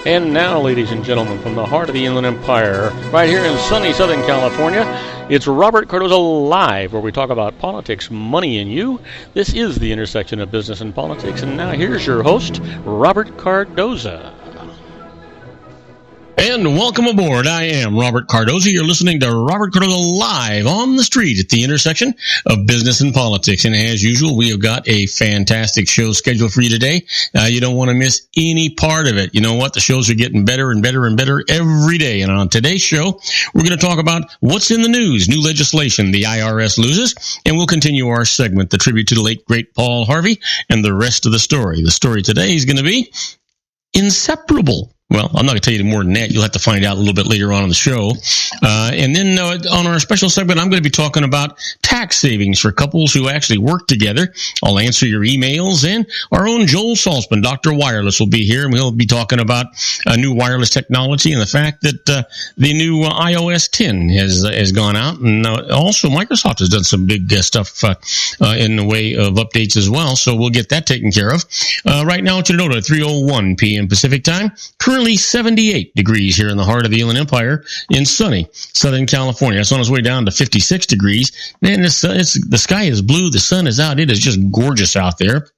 And now, ladies and gentlemen, from the heart of the Inland Empire, right here in sunny Southern California, it's Robert Cardoza Live, where we talk about politics, money, and you. This is the intersection of business and politics. And now here's your host, Robert Cardoza. And welcome aboard. I am Robert Cardoza. You're listening to Robert Cardoza Live on the street at the intersection of business and politics. And as usual, we have got a fantastic show scheduled for you today. You don't want to miss any part of it. You know what? The shows are getting better and better and better every day. And on today's show, we're going to talk about what's in the news, new legislation the IRS loses, and we'll continue our segment, the tribute to the late, great Paul Harvey, and the rest of the story. The story today is going to be inseparable. Well, I'm not going to tell you more than that. You'll have to find out a little bit later on in the show. And then on our special segment, I'm going to be talking about tax savings for couples who actually work together. I'll answer your emails, and our own Joel Salzman, Dr. Wireless, will be here, and we'll be talking about new wireless technology and the fact that the new iOS 10 has gone out. And also Microsoft has done some big stuff in the way of updates as well, so we'll get that taken care of. Right now, I want you to know at 3:01 p.m. Pacific time, currently 78 degrees here in the heart of the Inland Empire in sunny Southern California. It's on its way down to 56 degrees. Man, the sky is blue. The sun is out. It is just gorgeous out there.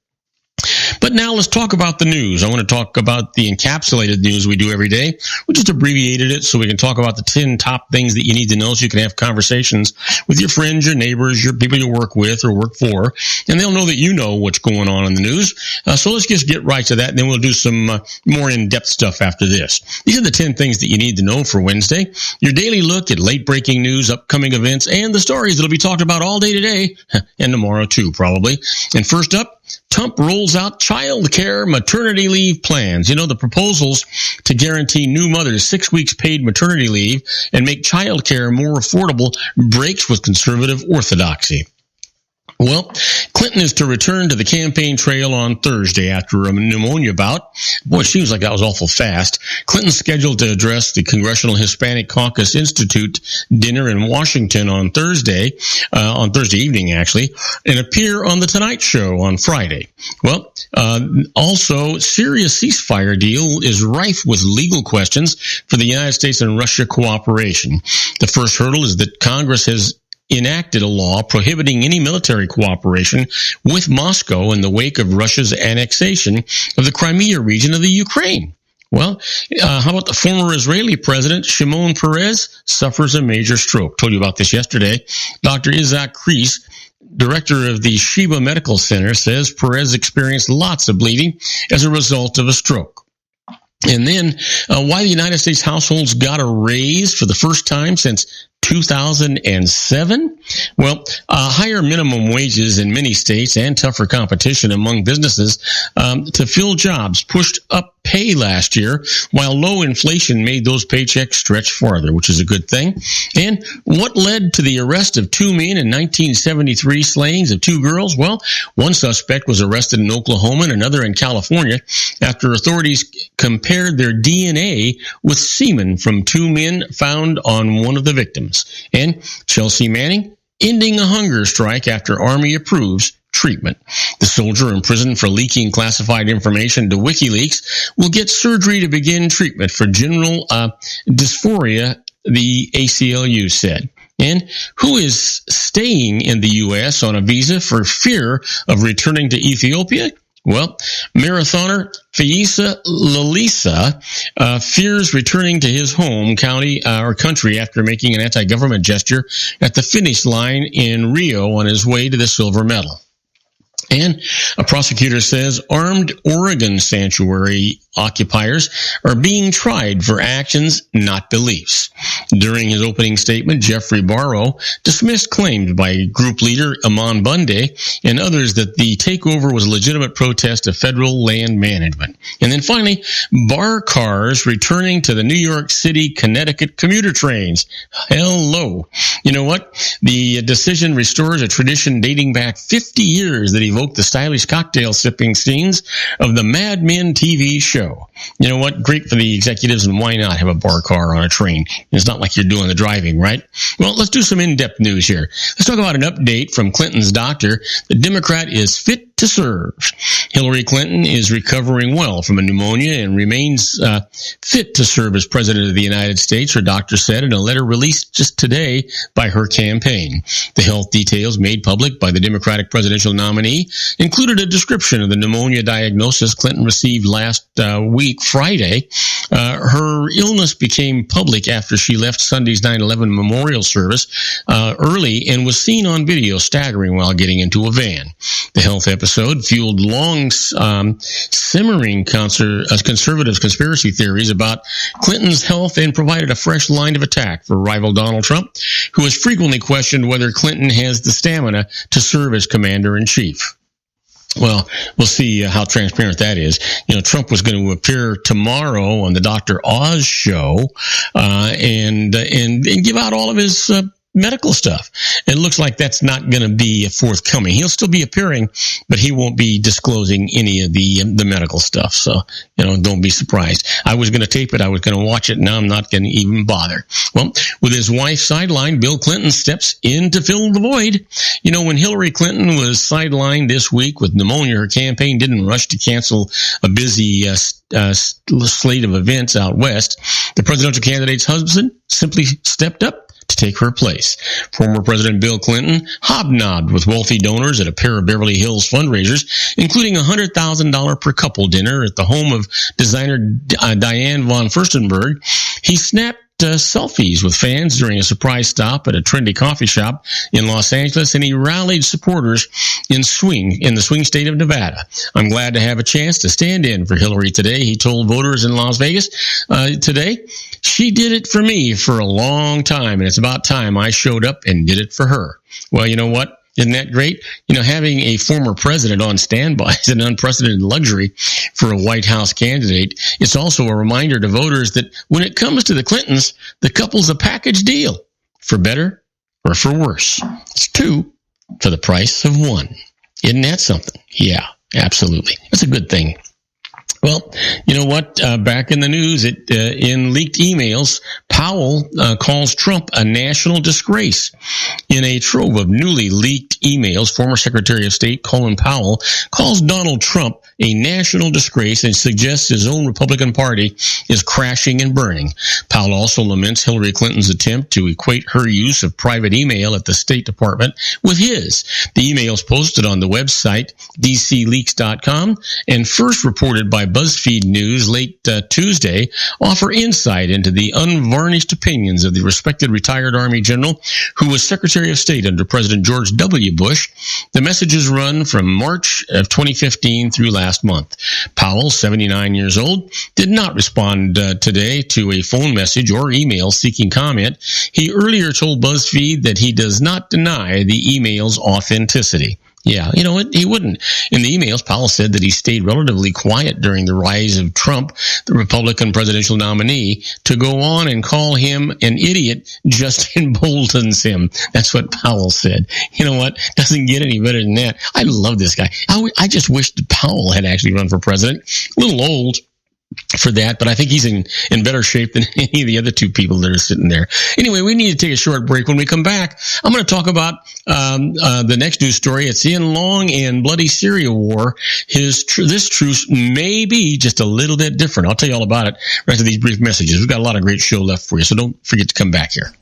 But now let's talk about the news. I want to talk about the encapsulated news we do every day. We just abbreviated it so we can talk about the 10 top things that you need to know so you can have conversations with your friends, your neighbors, your people you work with or work for, and they'll know that you know what's going on in the news. So let's just get right to that, and then we'll do some more in-depth stuff after this. These are the 10 things that you need to know for Wednesday. Your daily look at late-breaking news, upcoming events, and the stories that will be talked about all day today, and tomorrow too, probably. And first up, Trump rolls out child care maternity leave plans. You know, the proposals to guarantee new mothers 6 weeks paid maternity leave and make child care more affordable breaks with conservative orthodoxy. Well, Clinton is to return to the campaign trail on Thursday after a pneumonia bout. Boy, it seems like that was awful fast. Clinton's scheduled to address the Congressional Hispanic Caucus Institute dinner in Washington on Thursday evening, actually, and appear on The Tonight Show on Friday. Well, also, Syria's ceasefire deal is rife with legal questions for the United States and Russia cooperation. The first hurdle is that Congress has enacted a law prohibiting any military cooperation with Moscow in the wake of Russia's annexation of the Crimea region of the Ukraine. Well, how about the former Israeli president, Shimon Peres, suffers a major stroke? Told you about this yesterday. Dr. Isaac Kreis, director of the Sheba Medical Center, says Peres experienced lots of bleeding as a result of a stroke. And then why the United States households got a raise for the first time since 2007? Well, higher minimum wages in many states and tougher competition among businesses to fill jobs pushed up pay last year, while low inflation made those paychecks stretch farther, which is a good thing. And what led to the arrest of two men in 1973 slayings of two girls? Well, one suspect was arrested in Oklahoma and another in California after authorities compared their DNA with semen from two men found on one of the victims. And Chelsea Manning ending a hunger strike after Army approves treatment. The soldier imprisoned for leaking classified information to WikiLeaks will get surgery to begin treatment for general dysphoria, the ACLU said. And who is staying in the U.S. on a visa for fear of returning to Ethiopia? Well, marathoner Faisa Lalisa fears returning to his home country after making an anti-government gesture at the finish line in Rio on his way to the silver medal. And a prosecutor says armed Oregon sanctuary occupiers are being tried for actions, not beliefs. During his opening statement, Jeffrey Barrow dismissed claims by group leader Aman Bunde and others that the takeover was a legitimate protest of federal land management. And then finally, bar cars returning to the New York City, Connecticut commuter trains. Hello. You know what? The decision restores a tradition dating back 50 years that evoked the stylish cocktail sipping scenes of the Mad Men TV show. You know what? Great for the executives, and why not have a bar car on a train? It's not like you're doing the driving, right? Well, let's do some in-depth news here. Let's talk about an update from Clinton's doctor. The Democrat is fit to serve. Hillary Clinton is recovering well from a pneumonia and remains fit to serve as president of the United States, her doctor said in a letter released just today by her campaign. The health details made public by the Democratic presidential nominee included a description of the pneumonia diagnosis Clinton received last week, Friday. Her illness became public after she left Sunday's 9/11 memorial service early and was seen on video staggering while getting into a van. The health episode fueled long simmering conservative conspiracy theories about Clinton's health and provided a fresh line of attack for rival Donald Trump, who has frequently questioned whether Clinton has the stamina to serve as commander-in-chief. Well, we'll see how transparent that is. Trump was going to appear tomorrow on the Dr. Oz show and give out all of his medical stuff. It looks like that's not going to be forthcoming. He'll still be appearing, but he won't be disclosing any of the medical stuff. So, don't be surprised. I was going to tape it. I was going to watch it. Now I'm not going to even bother. Well, with his wife sidelined, Bill Clinton steps in to fill the void. When Hillary Clinton was sidelined this week with pneumonia, her campaign didn't rush to cancel a busy slate of events out west. The presidential candidate's husband simply stepped up to take her place. Former President Bill Clinton hobnobbed with wealthy donors at a pair of Beverly Hills fundraisers, including a $100,000 per couple dinner at the home of designer Diane von Furstenberg. He snapped selfies with fans during a surprise stop at a trendy coffee shop in Los Angeles, and he rallied supporters in the swing state of Nevada. I'm glad to have a chance to stand in for Hillary today, he told voters in Las Vegas today. She did it for me for a long time, and it's about time I showed up and did it for her. Well, you know what? Isn't that great? Having a former president on standby is an unprecedented luxury for a White House candidate. It's also a reminder to voters that when it comes to the Clintons, the couple's a package deal, for better or for worse. It's two for the price of one. Isn't that something? Yeah, absolutely. That's a good thing. Well, you know what? Back in the news, in leaked emails, Powell calls Trump a national disgrace. In a trove of newly leaked emails, former Secretary of State Colin Powell calls Donald Trump a national disgrace and suggests his own Republican Party is crashing and burning. Powell also laments Hillary Clinton's attempt to equate her use of private email at the State Department with his. The emails posted on the website dcleaks.com and first reported by BuzzFeed News late Tuesday offer insight into the unvarnished opinions of the respected retired Army general who was Secretary of State under President George W. Bush. The messages run from March of 2015 through last month. Powell, 79 years old, did not respond today to a phone message or email seeking comment. He earlier told BuzzFeed that he does not deny the email's authenticity. Yeah, he wouldn't. In the emails, Powell said that he stayed relatively quiet during the rise of Trump, the Republican presidential nominee. To go on and call him an idiot just emboldens him. That's what Powell said. You know what? Doesn't get any better than that. I love this guy. I just wish that Powell had actually run for president. A little old for that, but I think he's in better shape than any of the other two people that are sitting there. Anyway, we need to take a short break. When we come back, I'm going to talk about the next news story. It's the long and bloody Syria war. This truce may be just a little bit different. I'll tell you all about it right after these brief messages. We've got a lot of great show left for you, so don't forget to come back here.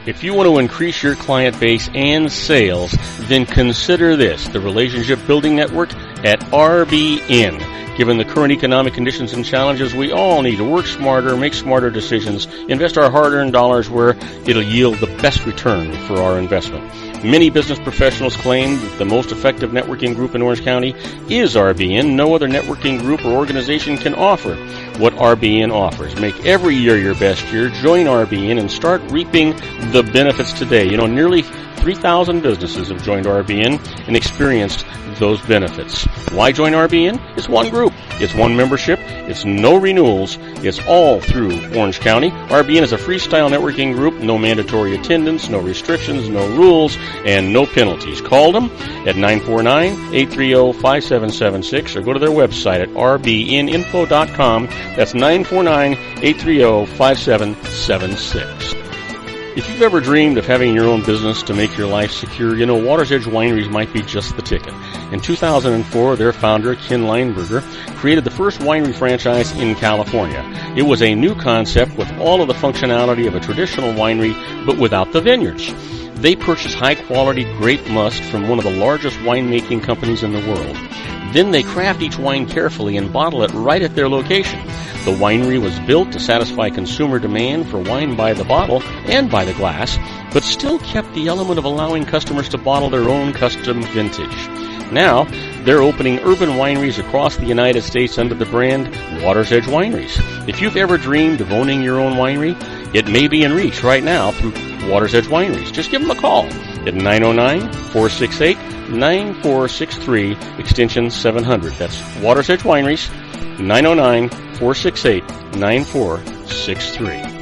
If you want to increase your client base and sales, then consider this, the Relationship Building Network at RBN. Given the current economic conditions and challenges, we all need to work smarter, make smarter decisions, invest our hard-earned dollars where it'll yield the best return for our investment. Many business professionals claim that the most effective networking group in Orange County is RBN. No other networking group or organization can offer what RBN offers. Make every year your best year. Join RBN and start reaping the benefits today. Nearly 3,000 businesses have joined RBN and experienced those benefits. Why join RBN? It's one group. It's one membership. It's no renewals. It's all through Orange County. RBN is a freestyle networking group. No mandatory attendance, no restrictions, no rules, and no penalties. Call them at 949-830-5776 or go to their website at rbninfo.com. That's 949-830-5776. If you've ever dreamed of having your own business to make your life secure, Water's Edge Wineries might be just the ticket. In 2004, their founder, Ken Leinberger, created the first winery franchise in California. It was a new concept with all of the functionality of a traditional winery, but without the vineyards. They purchase high-quality grape must from one of the largest winemaking companies in the world. Then they craft each wine carefully and bottle it right at their location. The winery was built to satisfy consumer demand for wine by the bottle and by the glass, but still kept the element of allowing customers to bottle their own custom vintage. Now, they're opening urban wineries across the United States under the brand Water's Edge Wineries. If you've ever dreamed of owning your own winery, it may be in reach right now through Water's Edge Wineries. Just give them a call at 909-468-9463, extension 700. That's Water's Edge Wineries, 909-468-9463.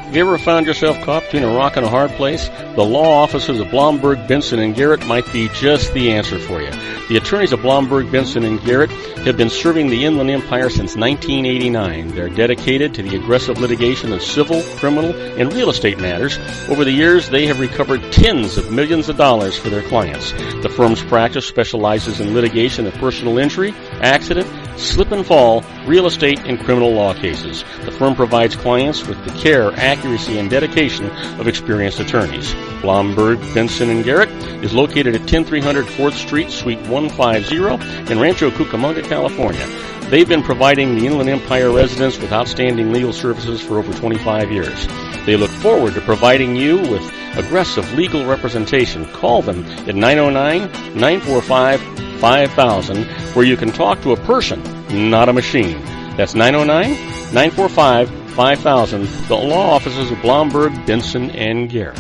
Have you ever found yourself caught between a rock and a hard place? The law offices of Blomberg, Benson, and Garrett might be just the answer for you. The attorneys of Blomberg, Benson, and Garrett have been serving the Inland Empire since 1989. They're dedicated to the aggressive litigation of civil, criminal, and real estate matters. Over the years, they have recovered tens of millions of dollars for their clients. The firm's practice specializes in litigation of personal injury, accident, slip and fall, real estate, and criminal law cases. The firm provides clients with the care, accuracy, and dedication of experienced attorneys. Blomberg, Benson, and Garrett is located at 10300 4th Street, Suite 150 in Rancho Cucamonga, California. They've been providing the Inland Empire residents with outstanding legal services for over 25 years. They look forward to providing you with aggressive legal representation. Call them at 909-945-5000, where you can talk to a person, not a machine. That's 909-945-5000, the law offices of Blomberg, Benson, and Garrett.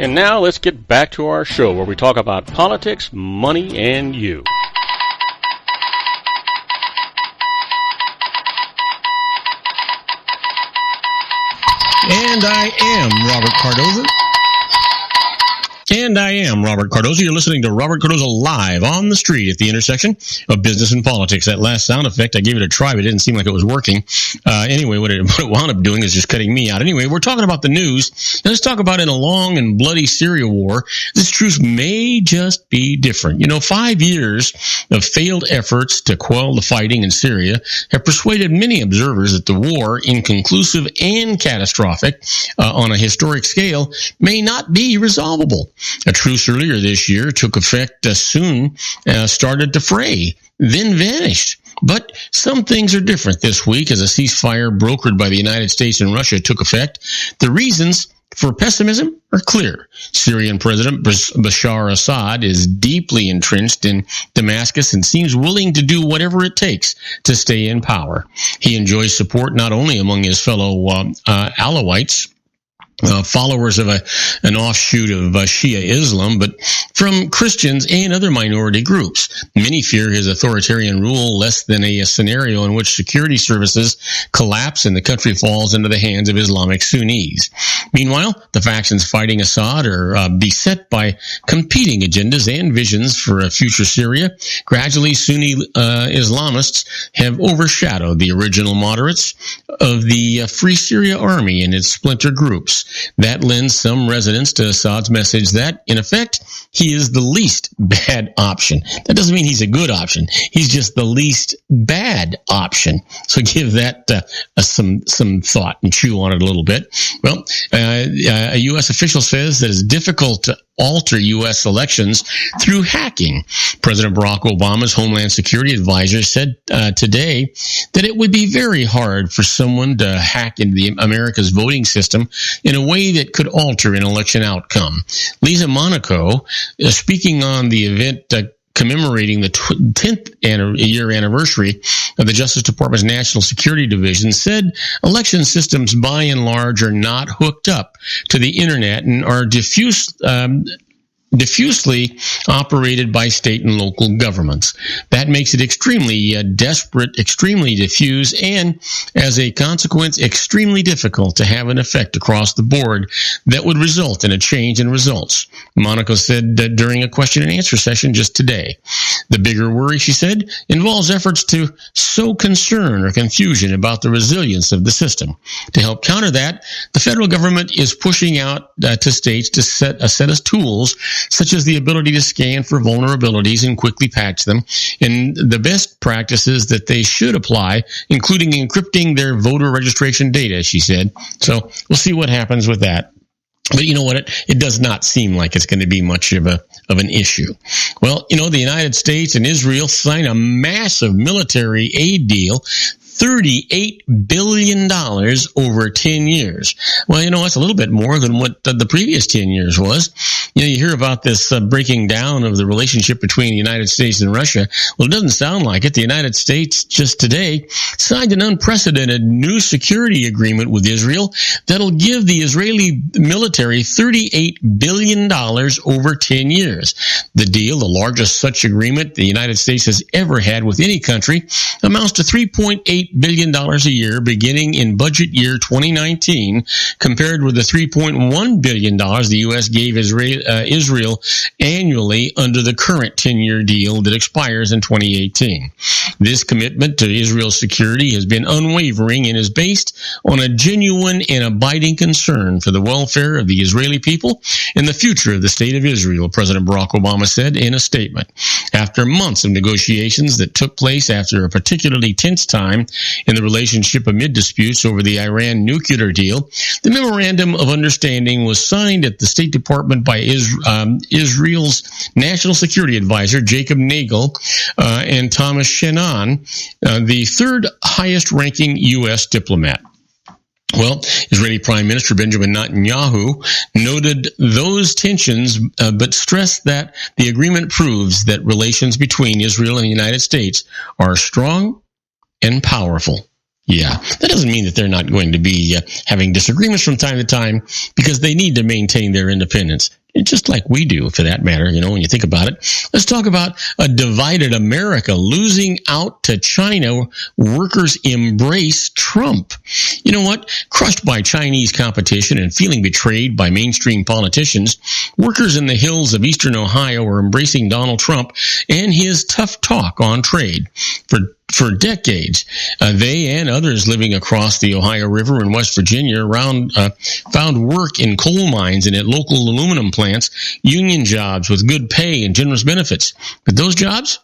And now let's get back to our show where we talk about politics, money, and you. And I am Robert Cardoza. You're listening to Robert Cardoza live on the street at the intersection of business and politics. That last sound effect, I gave it a try, but it didn't seem like it was working. Anyway, what it wound up doing is just cutting me out. Anyway, we're talking about the news. Let's talk about in a long and bloody Syria war, this truce may just be different. 5 years of failed efforts to quell the fighting in Syria have persuaded many observers that the war, inconclusive and catastrophic on a historic scale, may not be resolvable. A truce earlier this year took effect soon, started to fray, then vanished. But some things are different this week as a ceasefire brokered by the United States and Russia took effect. The reasons for pessimism are clear. Syrian President Bashar Assad is deeply entrenched in Damascus and seems willing to do whatever it takes to stay in power. He enjoys support not only among his fellow Alawites, followers of an offshoot of Shia Islam, but from Christians and other minority groups. Many fear his authoritarian rule less than a scenario in which security services collapse and the country falls into the hands of Islamic Sunnis. Meanwhile, the factions fighting Assad are beset by competing agendas and visions for a future Syria. Gradually, Sunni Islamists have overshadowed the original moderates of the Free Syria Army and its splinter groups. That lends some resonance to Assad's message that, in effect, he is the least bad option. That doesn't mean he's a good option. He's just the least bad option. So give that some thought and chew on it a little bit. Well, a U.S. official says that it's difficult to alter U.S. elections through hacking. President Barack Obama's Homeland Security advisor said today that it would be very hard for someone to hack into America's voting system in a way that could alter an election outcome. Lisa Monaco, speaking on the event commemorating the 10th year anniversary of the Justice Department's National Security Division, said election systems by and large are not hooked up to the internet and are diffusely operated by state and local governments. That makes it extremely desperate, extremely diffuse, and as a consequence, extremely difficult to have an effect across the board that would result in a change in results. Monaco said that during a question and answer session just today. The bigger worry, she said, involves efforts to sow concern or confusion about the resilience of the system. To help counter that, the federal government is pushing out to states to set a set of tools such as the ability to scan for vulnerabilities and quickly patch them, and the best practices that they should apply, including encrypting their voter registration data, she said. So we'll see what happens with that. But you know what? It does not seem like it's going to be much of an issue. Well, the United States and Israel signed a massive military aid deal, $38 billion over 10 years. Well, it's a little bit more than what the previous 10 years was. You hear about this breaking down of the relationship between the United States and Russia. Well, it doesn't sound like it. The United States just today signed an unprecedented new security agreement with Israel that'll give the Israeli military $38 billion over 10 years. The deal, the largest such agreement the United States has ever had with any country, amounts to $3.8 billion a year beginning in budget year 2019, compared with the $3.1 billion the U.S. gave Israel annually under the current 10-year deal that expires in 2018. This commitment to Israel's security has been unwavering and is based on a genuine and abiding concern for the welfare of the Israeli people and the future of the state of Israel, President Barack Obama said in a statement. After months of negotiations that took place after a particularly tense time in the relationship amid disputes over the Iran nuclear deal, the Memorandum of Understanding was signed at the State Department by Israel's National Security Advisor, Jacob Nagel, and Thomas Shenan, the third highest-ranking U.S. diplomat. Well, Israeli Prime Minister Benjamin Netanyahu noted those tensions, but stressed that the agreement proves that relations between Israel and the United States are strong and powerful. Yeah, that doesn't mean that they're not going to be having disagreements from time to time, because they need to maintain their independence. Just like we do, for that matter, when you think about it. Let's talk about a divided America losing out to China. Workers embrace Trump. You know what? Crushed by Chinese competition and feeling betrayed by mainstream politicians, workers in the hills of eastern Ohio are embracing Donald Trump and his tough talk on trade. For decades, they and others living across the Ohio River in West Virginia found work in coal mines and at local aluminum plants, union jobs with good pay and generous benefits. But those jobs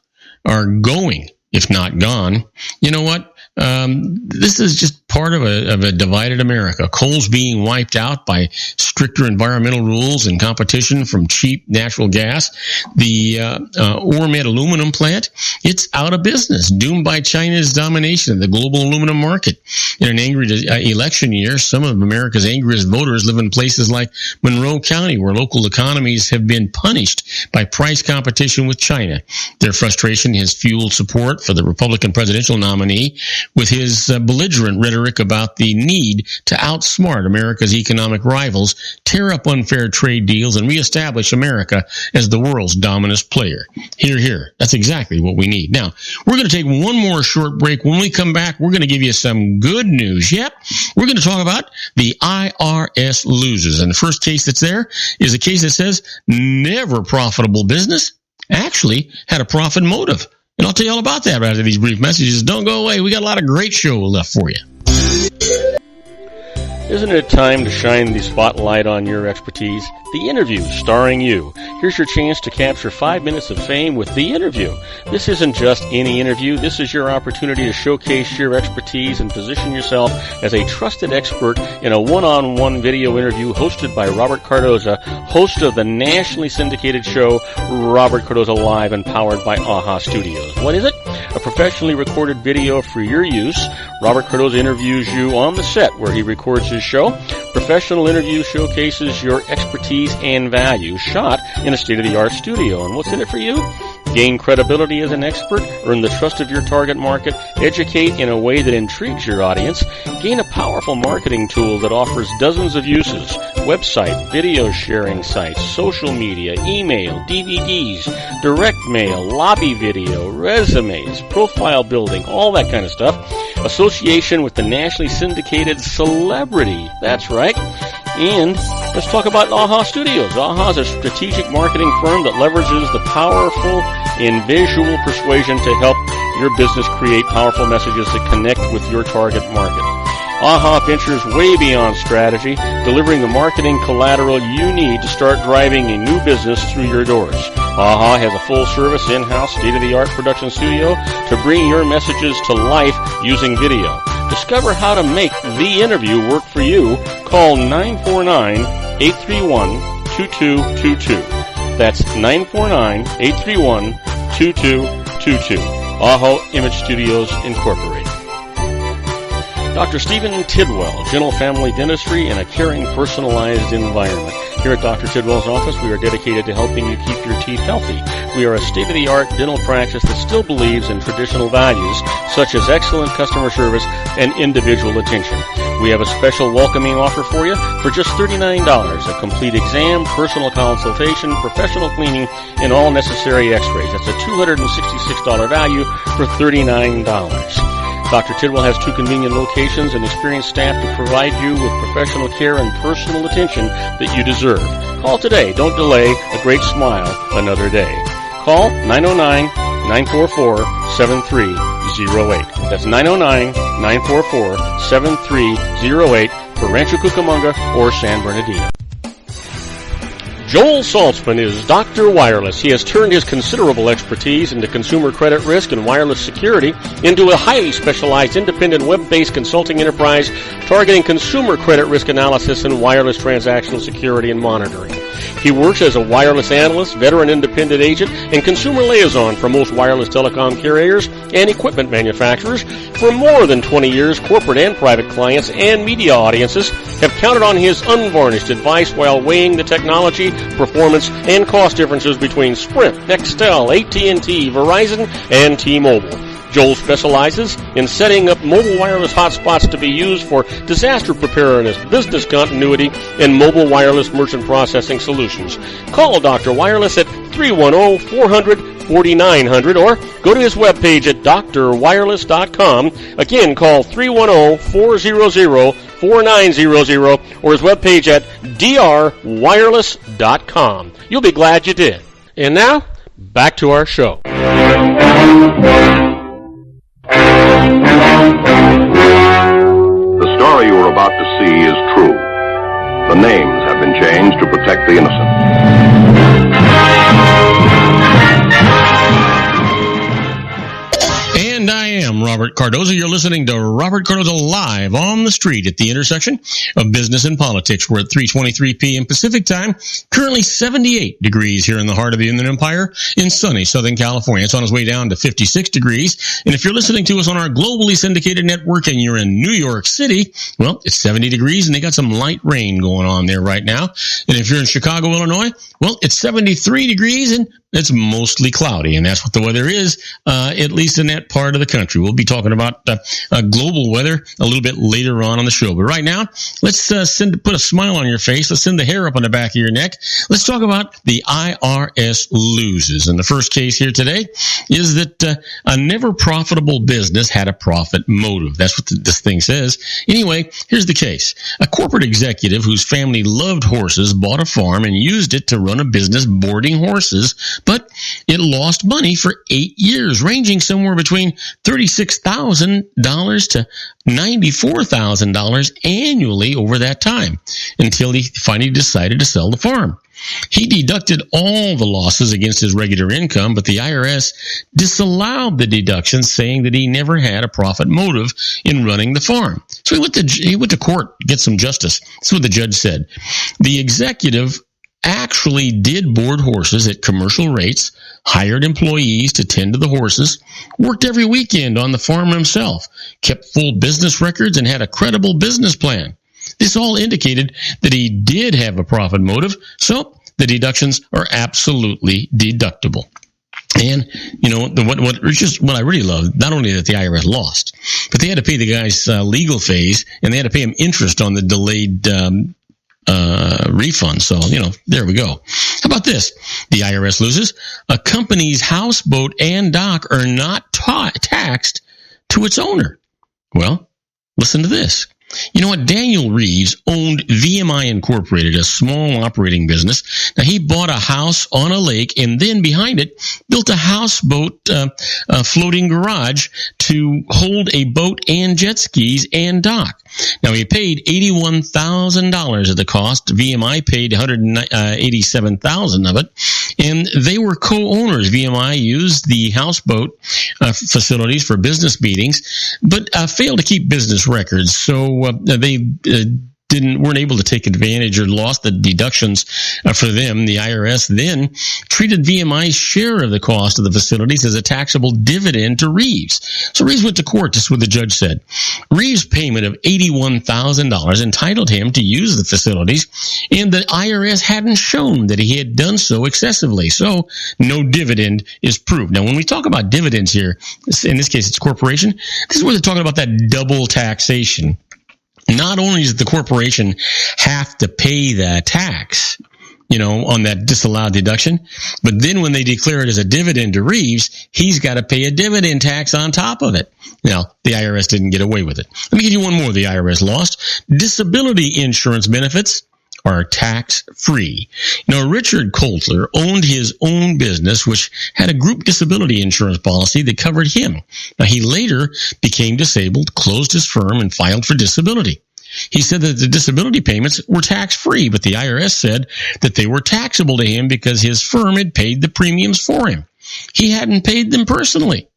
are going, if not gone. You know what? This is just part of a divided America. Coal's being wiped out by stricter environmental rules and competition from cheap natural gas. The Ormet aluminum plant, it's out of business, doomed by China's domination of the global aluminum market. In an angry election year, some of America's angriest voters live in places like Monroe County, where local economies have been punished by price competition with China. Their frustration has fueled support for the Republican presidential nominee, with his belligerent rhetoric about the need to outsmart America's economic rivals, tear up unfair trade deals, and reestablish America as the world's dominant player. Hear, hear. That's exactly what we need. Now, we're going to take one more short break. When we come back, we're going to give you some good news. Yep, we're going to talk about the IRS losers. And the first case that's there is a case that says never profitable business actually had a profit motive. And I'll tell you all about that right after these brief messages. Don't go away. We got a lot of great show left for you. Isn't it time to shine the spotlight on your expertise? The Interview, starring you. Here's your chance to capture 5 minutes of fame with The Interview. This isn't just any interview. This is your opportunity to showcase your expertise and position yourself as a trusted expert in a one-on-one video interview hosted by Robert Cardoza, host of the nationally syndicated show Robert Cardoza Live and powered by AHA Studios. What is it? A professionally recorded video for your use. Robert Cardoza interviews you on the set where he records his show. Professional interview showcases your expertise and value, shot in a state-of-the-art studio. And what's in it for you? Gain credibility as an expert, earn the trust of your target market, educate in a way that intrigues your audience, gain a powerful marketing tool that offers dozens of uses, website, video sharing sites, social media, email, DVDs, direct mail, lobby video, resumes, profile building, all that kind of stuff. Association with the nationally syndicated celebrity. That's right. And let's talk about AHA Studios. AHA is a strategic marketing firm that leverages the powerful and visual persuasion to help your business create powerful messages that connect with your target market. AHA ventures way beyond strategy, delivering the marketing collateral you need to start driving a new business through your doors. AHA has a full-service, in-house, state-of-the-art production studio to bring your messages to life using video. Discover how to make the interview work for you. Call 949-831-2222. That's 949-831-2222. AHA Image Studios Incorporated. Dr. Stephen Tidwell, Gentle Family Dentistry in a caring, personalized environment. Here at Dr. Tidwell's office, we are dedicated to helping you keep your teeth healthy. We are a state-of-the-art dental practice that still believes in traditional values, such as excellent customer service and individual attention. We have a special welcoming offer for you for just $39, a complete exam, personal consultation, professional cleaning, and all necessary x-rays. That's a $266 value for $39. Dr. Tidwell has 2 convenient locations and experienced staff to provide you with professional care and personal attention that you deserve. Call today. Don't delay. A great smile another day. Call 909-944-7308. That's 909-944-7308 for Rancho Cucamonga or San Bernardino. Joel Saltzman is Dr. Wireless. He has turned his considerable expertise into consumer credit risk and wireless security into a highly specialized independent web-based consulting enterprise targeting consumer credit risk analysis and wireless transactional security and monitoring. He works as a wireless analyst, veteran independent agent, and consumer liaison for most wireless telecom carriers and equipment manufacturers. For more than 20 years, corporate and private clients and media audiences have counted on his unvarnished advice while weighing the technology, performance, and cost differences between Sprint, Nextel, AT&T, Verizon, and T-Mobile. Joel specializes in setting up mobile wireless hotspots to be used for disaster preparedness, business continuity, and mobile wireless merchant processing solutions. Call Dr. Wireless at 310-400-4900 or go to his webpage at drwireless.com. Again, call 310-400-4900 or his webpage at drwireless.com. You'll be glad you did. And now, back to our show. The story you are about to see is true. The names have been changed to protect the innocent. And I am Robert Cardoza. You're listening to Robert Cardoza live on the street at the intersection of business and politics. We're at 3:23 p.m. Pacific time. Currently 78 degrees here in the heart of the Inland Empire in sunny Southern California. It's on its way down to 56 degrees. And if you're listening to us on our globally syndicated network and you're in New York City, well, it's 70 degrees and they got some light rain going on there right now. And if you're in Chicago, Illinois, well, it's 73 degrees and it's mostly cloudy, and that's what the weather is, at least in that part of the country. We'll be talking about global weather a little bit later on the show. But right now, let's put a smile on your face. Let's send the hair up on the back of your neck. Let's talk about the IRS loses. And the first case here today is that a never profitable business had a profit motive. That's what this thing says. Anyway, here's the case. A corporate executive whose family loved horses bought a farm and used it to run a business boarding horses, but it lost money for 8 years, ranging somewhere between $36,000 to $94,000 annually over that time, until he finally decided to sell the farm. He deducted all the losses against his regular income, but the IRS disallowed the deduction, saying that he never had a profit motive in running the farm. So he went to court to get some justice. That's what the judge said. The executive actually did board horses at commercial rates, hired employees to tend to the horses, worked every weekend on the farm himself, kept full business records, and had a credible business plan. This all indicated that he did have a profit motive, so the deductions are absolutely deductible. And, you know, what I really love, not only that the IRS lost, but they had to pay the guy's legal fees, and they had to pay him interest on the delayed refund. So, you know, there we go. How about this? The IRS loses. A company's houseboat and dock are not taxed to its owner. Well, listen to this. You know what? Daniel Reeves owned VMI Incorporated, a small operating business. Now, he bought a house on a lake and then behind it built a houseboat floating garage to to hold a boat and jet skis and dock. Now, he paid $81,000 of the cost. VMI paid $187,000 of it, and they were co-owners. VMI used the houseboat facilities for business meetings, but failed to keep business records, so they weren't able to take advantage or lost the deductions for them. The IRS then treated VMI's share of the cost of the facilities as a taxable dividend to Reeves. So Reeves went to court. This is what the judge said. Reeves' payment of $81,000 entitled him to use the facilities, and the IRS hadn't shown that he had done so excessively. So no dividend is proved. Now, when we talk about dividends here, in this case it's corporation, this is where they're talking about that double taxation. Not only does the corporation have to pay the tax, on that disallowed deduction, but then when they declare it as a dividend to Reeves, he's got to pay a dividend tax on top of it. Now, the IRS didn't get away with it. Let me give you one more the IRS lost. Disability insurance benefits are tax-free. Richard Coulter owned his own business, which had a group disability insurance policy that covered him. Now, he later became disabled, closed his firm, and filed for disability. He said that the disability payments were tax-free, but the IRS said that they were taxable to him because his firm had paid the premiums for him. He hadn't paid them personally.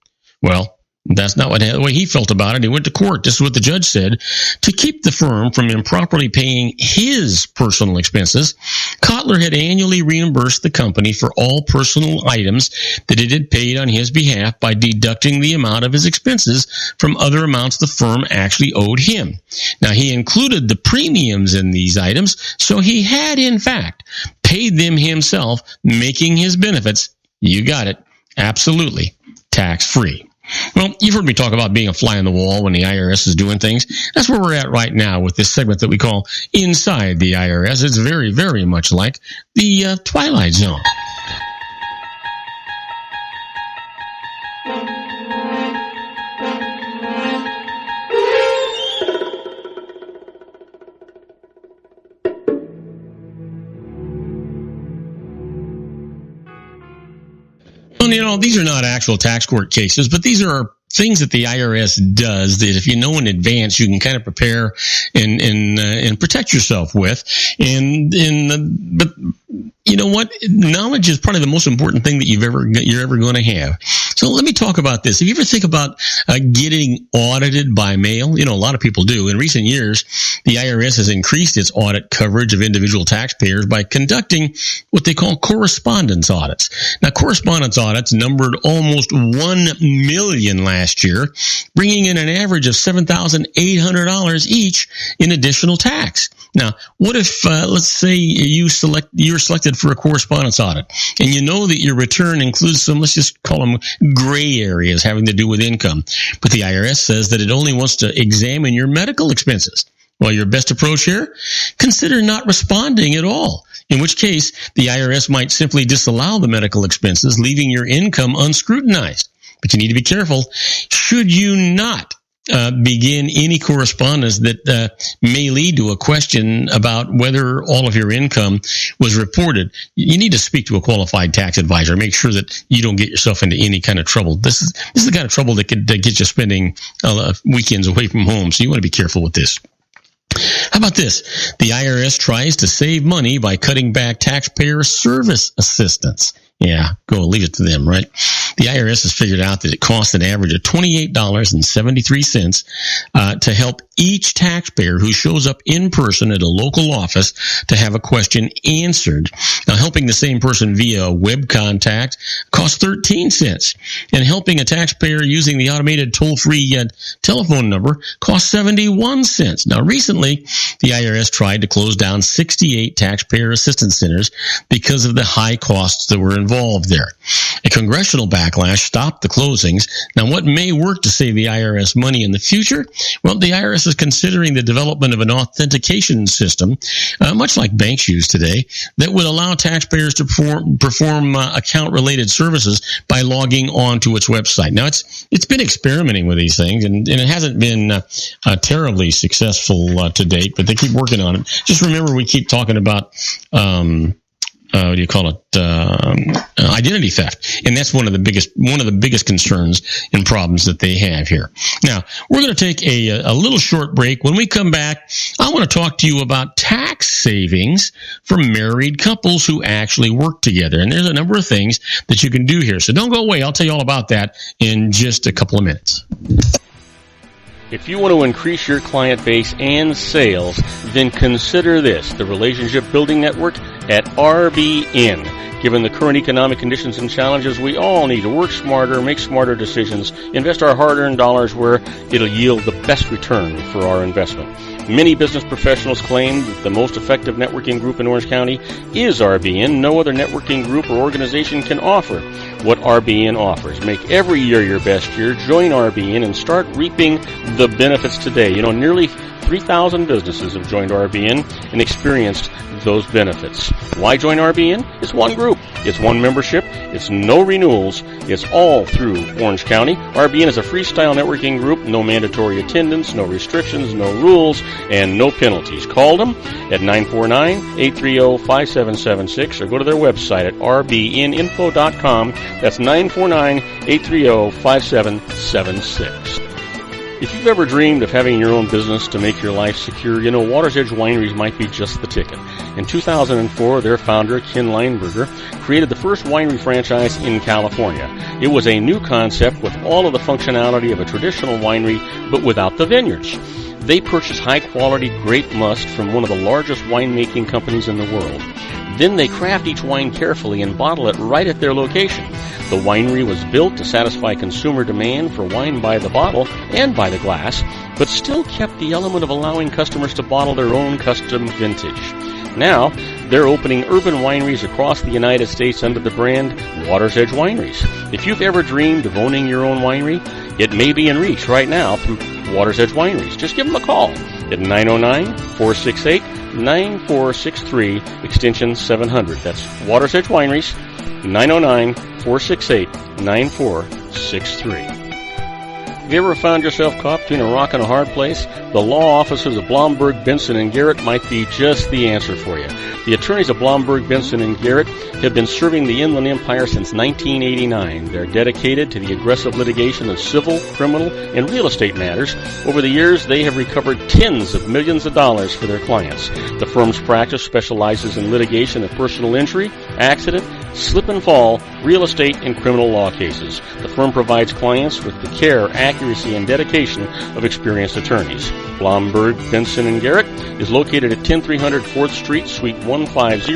Well, that's not the way he felt about it. He went to court. This is what the judge said. To keep the firm from improperly paying his personal expenses, Kotler had annually reimbursed the company for all personal items that it had paid on his behalf by deducting the amount of his expenses from other amounts the firm actually owed him. Now, he included the premiums in these items, so he had, in fact, paid them himself, making his benefits, you got it, absolutely tax-free. Well, you've heard me talk about being a fly on the wall when the IRS is doing things. That's where we're at right now with this segment that we call Inside the IRS. It's very, very much like the Twilight Zone. These are not actual tax court cases, but these are things that the IRS does that if you know in advance, you can kind of prepare and protect yourself with. But you know what? Knowledge is probably the most important thing that you're ever going to have. So let me talk about this. If you ever think about getting audited by mail, a lot of people do. In recent years, the IRS has increased its audit coverage of individual taxpayers by conducting what they call correspondence audits. Now, correspondence audits numbered almost 1 million last year, bringing in an average of $7,800 each in additional tax. Now, what if, let's say you're selected for a correspondence audit, and you know that your return includes some, let's just call them gray areas having to do with income, but the IRS says that it only wants to examine your medical expenses. Well, your best approach here? Consider not responding at all, in which case the IRS might simply disallow the medical expenses, leaving your income unscrutinized. But you need to be careful. Should you not begin any correspondence that may lead to a question about whether all of your income was reported, you need to speak to a qualified tax advisor. Make sure that you don't get yourself into any kind of trouble. This is the kind of trouble that could get you spending weekends away from home. So you want to be careful with this. How about this? The IRS tries to save money by cutting back taxpayer service assistance. Yeah, go leave it to them, right? The IRS has figured out that it costs an average of $28.73 to help each taxpayer who shows up in person at a local office to have a question answered. Now, helping the same person via web contact costs 13 cents, and helping a taxpayer using the automated toll-free telephone number costs 71 cents. Now, recently, the IRS tried to close down 68 taxpayer assistance centers because of the high costs that were involved there. A congressional backlash stopped the closings. Now, what may work to save the IRS money in the future? Well, the IRS is considering the development of an authentication system, much like banks use today, that would allow taxpayers to perform account-related services by logging on to its website. Now, it's been experimenting with these things, and it hasn't been terribly successful to date, but they keep working on it. Just remember, we keep talking about identity theft, and that's one of the biggest concerns and problems that they have here. Now, we're going to take a little short break. When we come back, I want to talk to you about tax savings for married couples who actually work together, and there's a number of things that you can do here. So don't go away. I'll tell you all about that in just a couple of minutes. If you want to increase your client base and sales, then consider this, the Relationship Building Network at RBN. Given the current economic conditions and challenges, we all need to work smarter, make smarter decisions, invest our hard-earned dollars where it'll yield the best return for our investment. Many business professionals claim that the most effective networking group in Orange County is RBN. No other networking group or organization can offer what RBN offers. Make every year your best year. Join RBN and start reaping the benefits today. You know, nearly 3,000 businesses have joined RBN and experienced those benefits. Why join RBN? It's one group. It's one membership. It's no renewals. It's all through Orange County. RBN is a freestyle networking group. No mandatory attendance, no restrictions, no rules, and no penalties. Call them at 949-830-5776 or go to their website at rbninfo.com. That's 949-830-5776. If you've ever dreamed of having your own business to make your life secure, you know Water's Edge Wineries might be just the ticket. In 2004, their founder, Ken Leinberger, created the first winery franchise in California. It was a new concept with all of the functionality of a traditional winery, but without the vineyards. They purchased high-quality grape must from one of the largest winemaking companies in the world. Then they craft each wine carefully and bottle it right at their location. The winery was built to satisfy consumer demand for wine by the bottle and by the glass, but still kept the element of allowing customers to bottle their own custom vintage. Now, they're opening urban wineries across the United States under the brand Water's Edge Wineries. If you've ever dreamed of owning your own winery, it may be in reach right now through Water's Edge Wineries. Just give them a call at 909-468-9463, extension 700. That's Water's Edge Wineries, 909-468-9463. Have you ever found yourself caught between a rock and a hard place? The law offices of Blomberg, Benson & Garrett might be just the answer for you. The attorneys of Blomberg, Benson & Garrett have been serving the Inland Empire since 1989. They're dedicated to the aggressive litigation of civil, criminal, and real estate matters. Over the years, they have recovered tens of millions of dollars for their clients. The firm's practice specializes in litigation of personal injury, accident, slip and fall, real estate, and criminal law cases. The firm provides clients with the care, accuracy, and dedication of experienced attorneys. Blomberg, Benson & Garrett is located at 10300 4th Street, Suite 150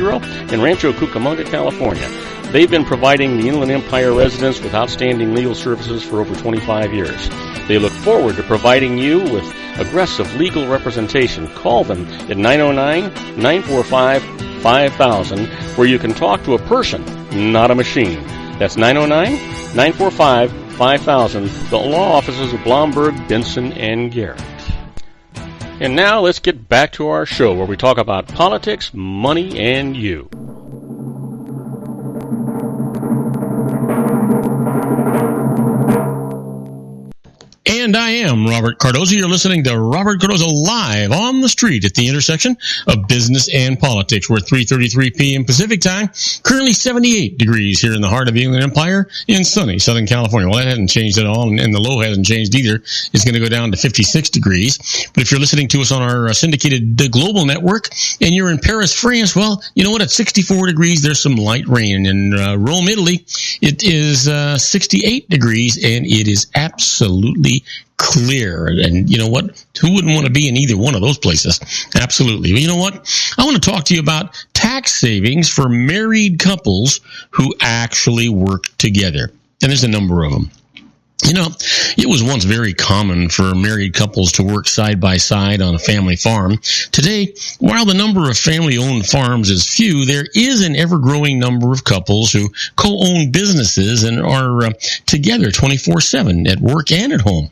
in Rancho Cucamonga, California. They've been providing the Inland Empire residents with outstanding legal services for over 25 years. They look forward to providing you with aggressive legal representation. Call them at 909-945-5000, where you can talk to a person, not a machine. That's 909-945-5000, the law offices of Blomberg, Benson & Garrett. And now let's get back to our show where we talk about politics, money, and you. And I am Robert Cardoza. You're listening to Robert Cardoza live on the street at the intersection of business and politics. We're 3:33 p.m. Pacific time. Currently 78 degrees here in the heart of the Inland Empire in sunny Southern California. Well, that hasn't changed at all, and the low hasn't changed either. It's going to go down to 56 degrees. But if you're listening to us on our syndicated global network and you're in Paris, France, well, you know what? At 64 degrees, there's some light rain. In Rome, Italy, it is 68 degrees, and it is absolutely clear. And you know what? Who wouldn't want to be in either one of those places? Absolutely. Well, you know what? I want to talk to you about tax savings for married couples who actually work together. And there's a number of them. You know, it was once very common for married couples to work side by side on a family farm. Today, while the number of family-owned farms is few, there is an ever-growing number of couples who co-own businesses and are together 24/7 at work and at home.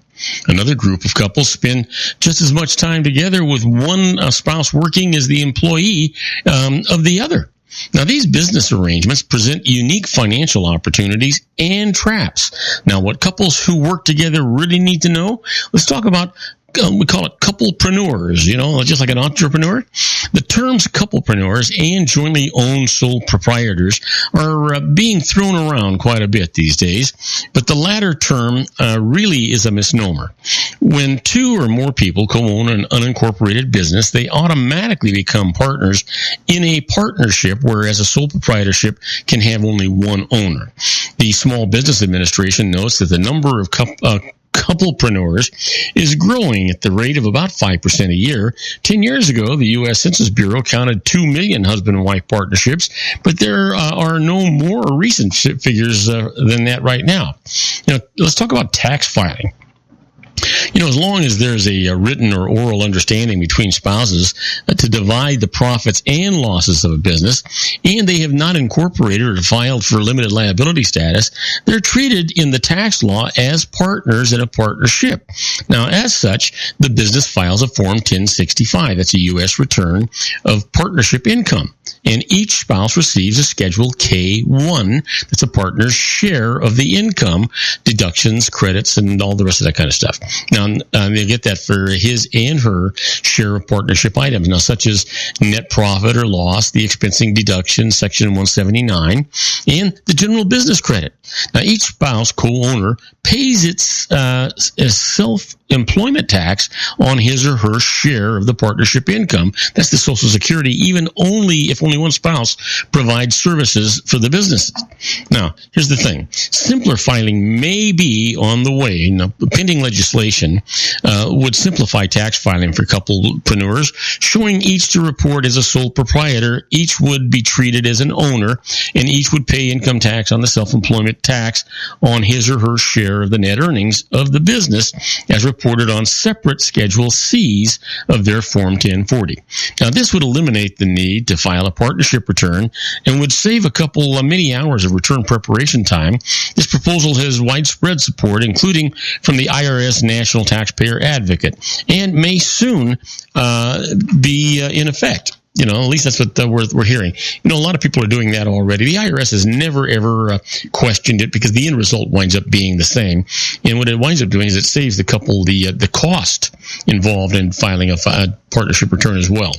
Another group of couples spend just as much time together with one spouse working as the employee of the other. Now, these business arrangements present unique financial opportunities and traps. Now, what couples who work together really need to know? Let's talk about we call it couplepreneurs, just like an entrepreneur. The terms couplepreneurs and jointly owned sole proprietors are being thrown around quite a bit these days, but the latter term really is a misnomer. When two or more people co-own an unincorporated business, they automatically become partners in a partnership, whereas a sole proprietorship can have only one owner. The Small Business Administration notes that the number of couplepreneurs is growing at the rate of about 5% a year. 10 years ago, the U.S. Census Bureau counted 2 million husband and wife partnerships, but there are no more recent figures than that right now. Let's talk about tax filing. As long as there's a written or oral understanding between spouses to divide the profits and losses of a business, and they have not incorporated or filed for limited liability status, they're treated in the tax law as partners in a partnership. Now, as such, the business files a Form 1065. That's a U.S. return of partnership income. And each spouse receives a Schedule K-1. That's a partner's share of the income, deductions, credits, and all the rest of that kind of stuff. Now, they get that for his and her share of partnership items, now such as net profit or loss, the expensing deduction, Section 179, and the general business credit. Now, each spouse, co-owner, pays its self-employment tax on his or her share of the partnership income. That's the Social Security, if only one spouse provides services for the businesses. Now, here's the thing. Simpler filing may be on the way. Now, pending legislation would simplify tax filing for couplepreneurs, showing each to report as a sole proprietor, each would be treated as an owner, and each would pay income tax on the self-employment tax on his or her share of the net earnings of the business as reported on separate Schedule C's of their Form 1040. Now, this would eliminate the need to file a partnership return and would save a couple many hours of return preparation time. This proposal has widespread support, including from the IRS National Taxpayer Advocate, and may soon be in effect. At least that's what we're hearing. A lot of people are doing that already. The IRS has never, ever questioned it because the end result winds up being the same. And what it winds up doing is it saves the couple the cost involved in filing a partnership return as well.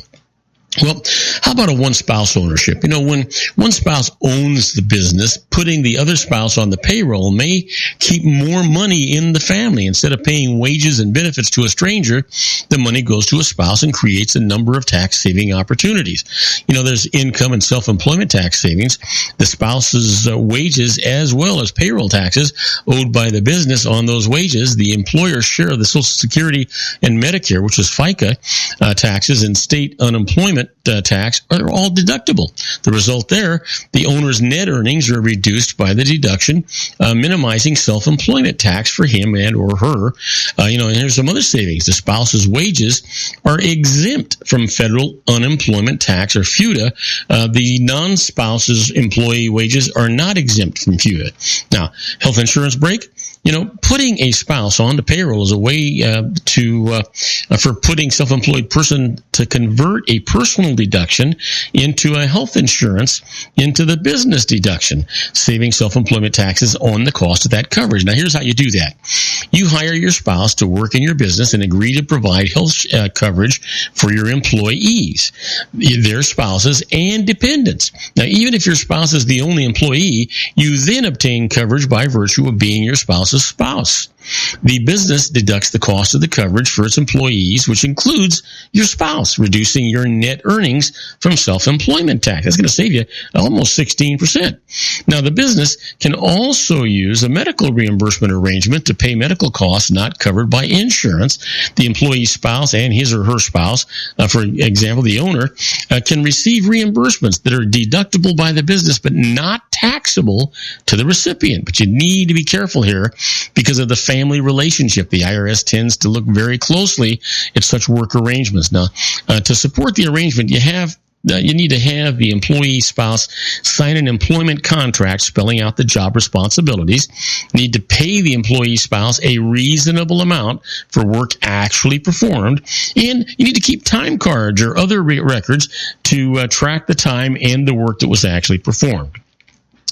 Well, how about a one-spouse ownership? When one spouse owns the business, putting the other spouse on the payroll may keep more money in the family. Instead of paying wages and benefits to a stranger, the money goes to a spouse and creates a number of tax-saving opportunities. There's income and self-employment tax savings, the spouse's wages, as well as payroll taxes owed by the business on those wages, the employer's share of the Social Security and Medicare, which is FICA taxes, and state unemployment tax are all deductible. The result there, the owner's net earnings are reduced by the deduction, minimizing self-employment tax for him and or her. And here's some other savings. The spouse's wages are exempt from federal unemployment tax or FUTA. The non-spouse's employee wages are not exempt from FUTA. Now, health insurance break. Putting a spouse on the payroll is a way for putting self-employed person to convert a personal deduction into a health insurance into the business deduction, saving self-employment taxes on the cost of that coverage. Now, here's how you do that. You hire your spouse to work in your business and agree to provide health coverage for your employees, their spouses, and dependents. Now, even if your spouse is the only employee, you then obtain coverage by virtue of being your spouse's spouse. The business deducts the cost of the coverage for its employees, which includes your spouse, reducing your net earnings from self-employment tax. That's going to save you almost 16%. Now, the business can also use a medical reimbursement arrangement to pay medical costs not covered by insurance. The employee's spouse and his or her spouse, for example, the owner, can receive reimbursements that are deductible by the business but not taxable to the recipient. But you need to be careful here because of the family relationship. The IRS tends to look very closely at such work arrangements. Now, to support the arrangement, you need to have the employee spouse sign an employment contract spelling out the job responsibilities. You need to pay the employee spouse a reasonable amount for work actually performed. And you need to keep time cards or other records to track the time and the work that was actually performed.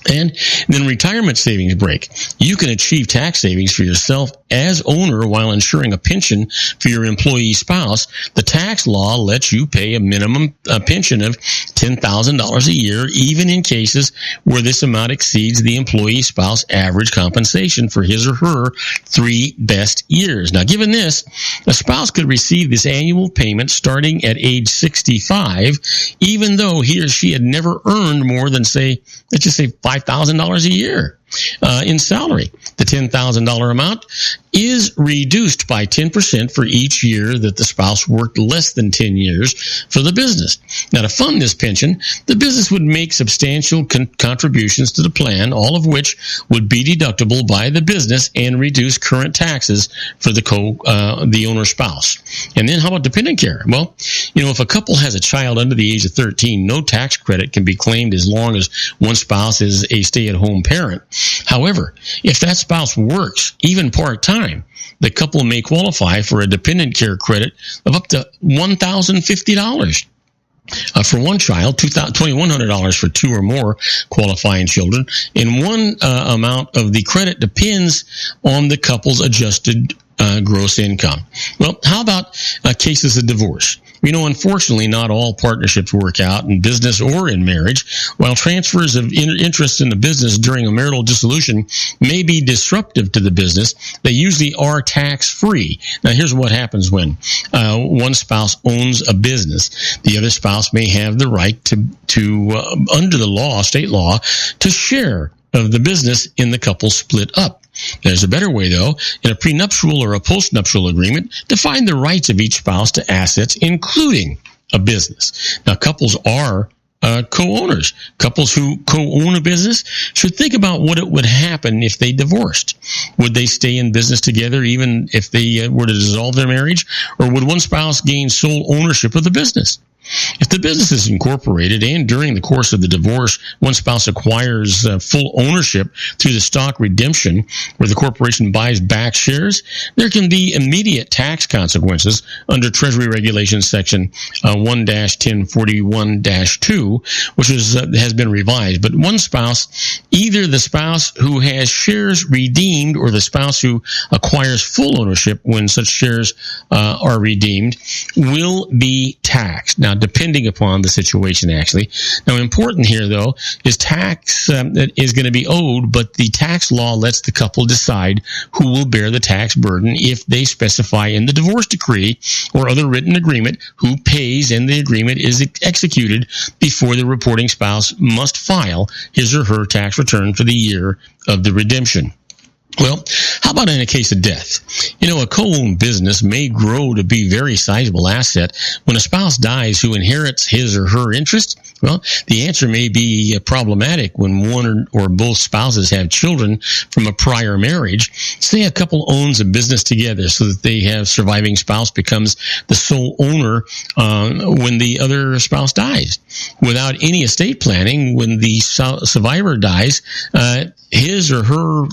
And then retirement savings break. You can achieve tax savings for yourself as owner while ensuring a pension for your employee spouse, the tax law lets you pay a minimum pension of $10,000 a year, even in cases where this amount exceeds the employee spouse average compensation for his or her 3 best years. Now, given this, a spouse could receive this annual payment starting at age 65, even though he or she had never earned more than, let's just say $5,000 a year in salary. The $10,000 amount is reduced by 10% for each year that the spouse worked less than 10 years for the business. Now, to fund this pension, the business would make substantial contributions to the plan, all of which would be deductible by the business and reduce current taxes for the owner spouse. And then how about dependent care? Well, if a couple has a child under the age of 13, no tax credit can be claimed as long as one spouse is a stay-at-home parent. However, if that spouse works, even part-time, the couple may qualify for a dependent care credit of up to $1,050. For one child, $2,100 for 2 or more qualifying children, and one amount of the credit depends on the couple's adjusted gross income. Well, how about cases of divorce? Unfortunately, not all partnerships work out in business or in marriage. While transfers of interest in the business during a marital dissolution may be disruptive to the business, they usually are tax-free. Now, here's what happens when one spouse owns a business. The other spouse may have the right to under the law, state law, to share of the business in the couple split up. There's a better way, though. In a prenuptial or a postnuptial agreement, define the rights of each spouse to assets, including a business. Now, couples are co-owners. Couples who co-own a business should think about what it would happen if they divorced. Would they stay in business together even if they were to dissolve their marriage? Or would one spouse gain sole ownership of the business? If the business is incorporated and during the course of the divorce, one spouse acquires full ownership through the stock redemption where the corporation buys back shares, there can be immediate tax consequences under Treasury Regulations Section 1-1041-2, which has been revised. But one spouse, either the spouse who has shares redeemed or the spouse who acquires full ownership when such shares are redeemed, will be taxed. Now, depending upon the situation, actually. Now, important here, though, is tax that is going to be owed, but the tax law lets the couple decide who will bear the tax burden if they specify in the divorce decree or other written agreement who pays, and the agreement is executed before the reporting spouse must file his or her tax return for the year of the redemption. Well, how about in a case of death? A co-owned business may grow to be a very sizable asset. When a spouse dies who inherits his or her interest, well, the answer may be problematic when one or both spouses have children from a prior marriage. Say a couple owns a business together so that they have surviving spouse becomes the sole owner when the other spouse dies. Without any estate planning, when the survivor dies, his or her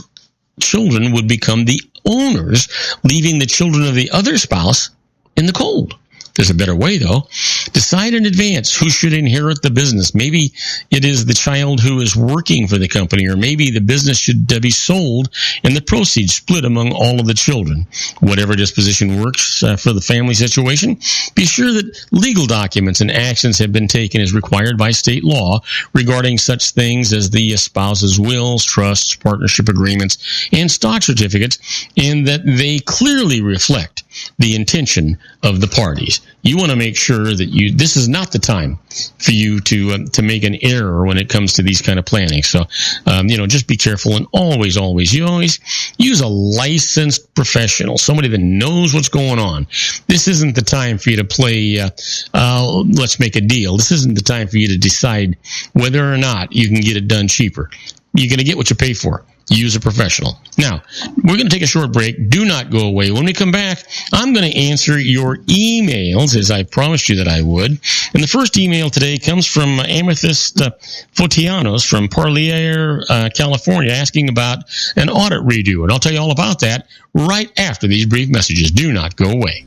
children would become the owners, leaving the children of the other spouse in the cold. There's a better way, though. Decide in advance who should inherit the business. Maybe it is the child who is working for the company, or maybe the business should be sold and the proceeds split among all of the children. Whatever disposition works for the family situation, be sure that legal documents and actions have been taken as required by state law regarding such things as the spouse's wills, trusts, partnership agreements, and stock certificates, and that they clearly reflect the intention of the parties. You want to make sure that this is not the time for you to make an error when it comes to these kind of planning. So, just be careful, and always use a licensed professional, somebody that knows what's going on. This isn't the time for you to play, let's make a deal. This isn't the time for you to decide whether or not you can get it done cheaper. You're going to get what you pay for. Use a professional. Now, we're going to take a short break. Do not go away. When we come back, I'm going to answer your emails as I promised you that I would. And the first email today comes from Amethyst Fotianos from Parlier, California, asking about an audit redo. And I'll tell you all about that right after these brief messages. Do not go away.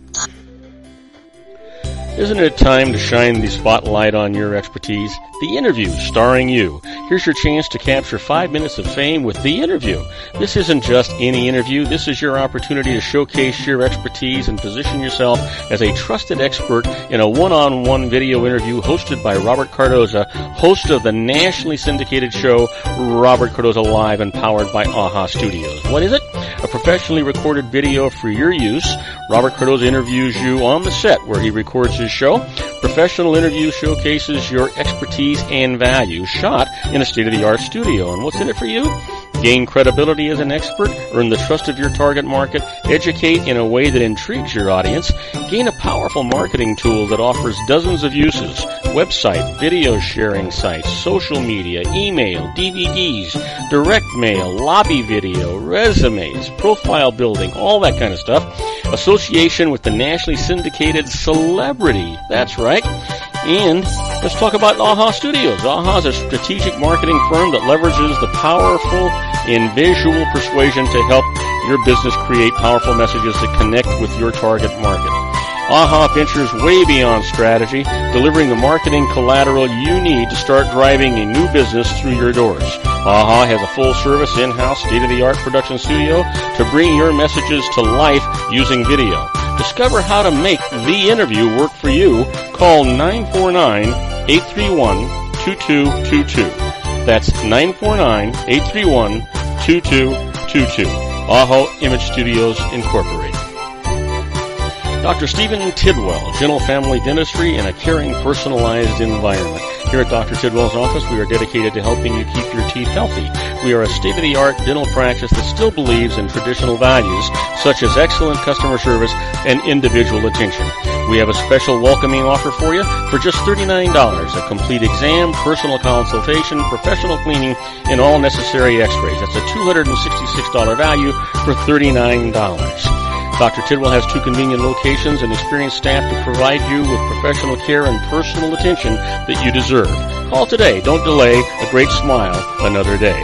Isn't it time to shine the spotlight on your expertise? The Interview, starring you. Here's your chance to capture 5 minutes of fame with The Interview. This isn't just any interview. This is your opportunity to showcase your expertise and position yourself as a trusted expert in a one-on-one video interview hosted by Robert Cardoza, host of the nationally syndicated show Robert Cardoza Live and powered by AHA Studios. What is it? A professionally recorded video for your use. Robert Cardoza interviews you on the set where he records his show. Professional interview showcases your expertise and value, shot in a state-of-the-art studio. And what's in it for you? Gain credibility as an expert, earn the trust of your target market, educate in a way that intrigues your audience, gain a powerful marketing tool that offers dozens of uses, website, video sharing sites, social media, email, DVDs, direct mail, lobby video, resumes, profile building, all that kind of stuff. Association with the nationally syndicated celebrity. That's right. And let's talk about AHA Studios. AHA is a strategic marketing firm that leverages the powerful and visual persuasion to help your business create powerful messages that connect with your target market. AHA ventures way beyond strategy, delivering the marketing collateral you need to start driving a new business through your doors. AHA has a full-service, in-house, state-of-the-art production studio to bring your messages to life using video. Discover how to make The Interview work for you. Call 949-831-2222. That's 949-831-2222. AHA Image Studios, Incorporated. Dr. Stephen Tidwell, Gentle Family Dentistry in a caring, personalized environment. Here at Dr. Tidwell's office, we are dedicated to helping you keep your teeth healthy. We are a state-of-the-art dental practice that still believes in traditional values, such as excellent customer service and individual attention. We have a special welcoming offer for you for just $39, a complete exam, personal consultation, professional cleaning, and all necessary x-rays. That's a $266 value for $39. Dr. Tidwell has 2 convenient locations and experienced staff to provide you with professional care and personal attention that you deserve. Call today. Don't delay. A great smile another day.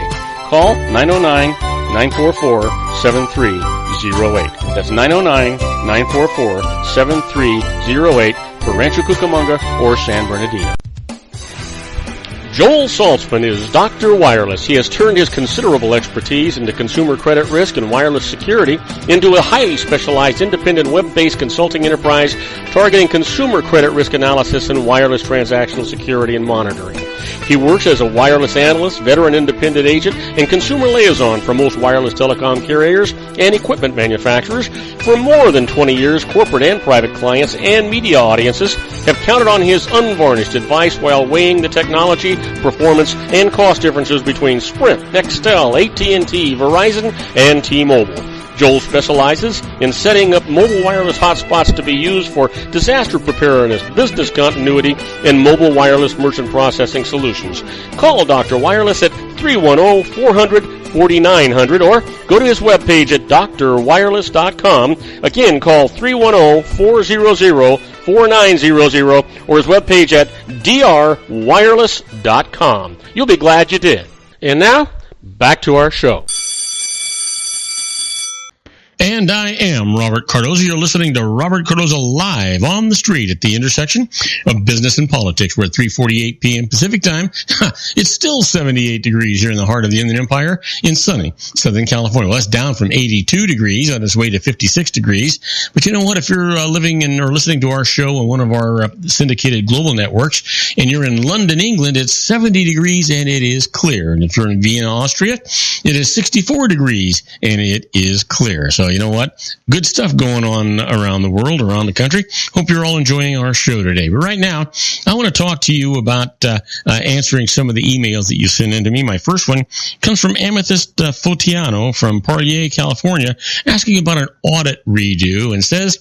Call 909-944-7308. That's 909-944-7308 for Rancho Cucamonga or San Bernardino. Joel Saltzman is Dr. Wireless. He has turned his considerable expertise into consumer credit risk and wireless security into a highly specialized independent web-based consulting enterprise targeting consumer credit risk analysis and wireless transactional security and monitoring. He works as a wireless analyst, veteran independent agent, and consumer liaison for most wireless telecom carriers and equipment manufacturers. For more than 20 years, corporate and private clients and media audiences have counted on his unvarnished advice while weighing the technology, performance, and cost differences between Sprint, Nextel, AT&T, Verizon, and T-Mobile. Joel specializes in setting up mobile wireless hotspots to be used for disaster preparedness, business continuity, and mobile wireless merchant processing solutions. Call Dr. Wireless at 310-400-4900 or go to his webpage at drwireless.com. Again, call 310-400-4900 or his webpage at drwireless.com. You'll be glad you did. And now, back to our show. And I am Robert Cardoza. You're listening to Robert Cardoza Live on the street at the intersection of business and politics. We're at 3:48 p.m. Pacific time. It's still 78 degrees here in the heart of the Inland Empire in sunny Southern California. Well, that's down from 82 degrees on its way to 56 degrees. But you know what? If you're living in or listening to our show on one of our syndicated global networks and you're in London, England, it's 70 degrees and it is clear. And if you're in Vienna, Austria, it is 64 degrees and it is clear. So you know what? Good stuff going on around the world, around the country. Hope you're all enjoying our show today. But right now, I want to talk to you about answering some of the emails that you send in to me. My first one comes from Amethyst Fotiano from Parlier, California, asking about an audit redo and says,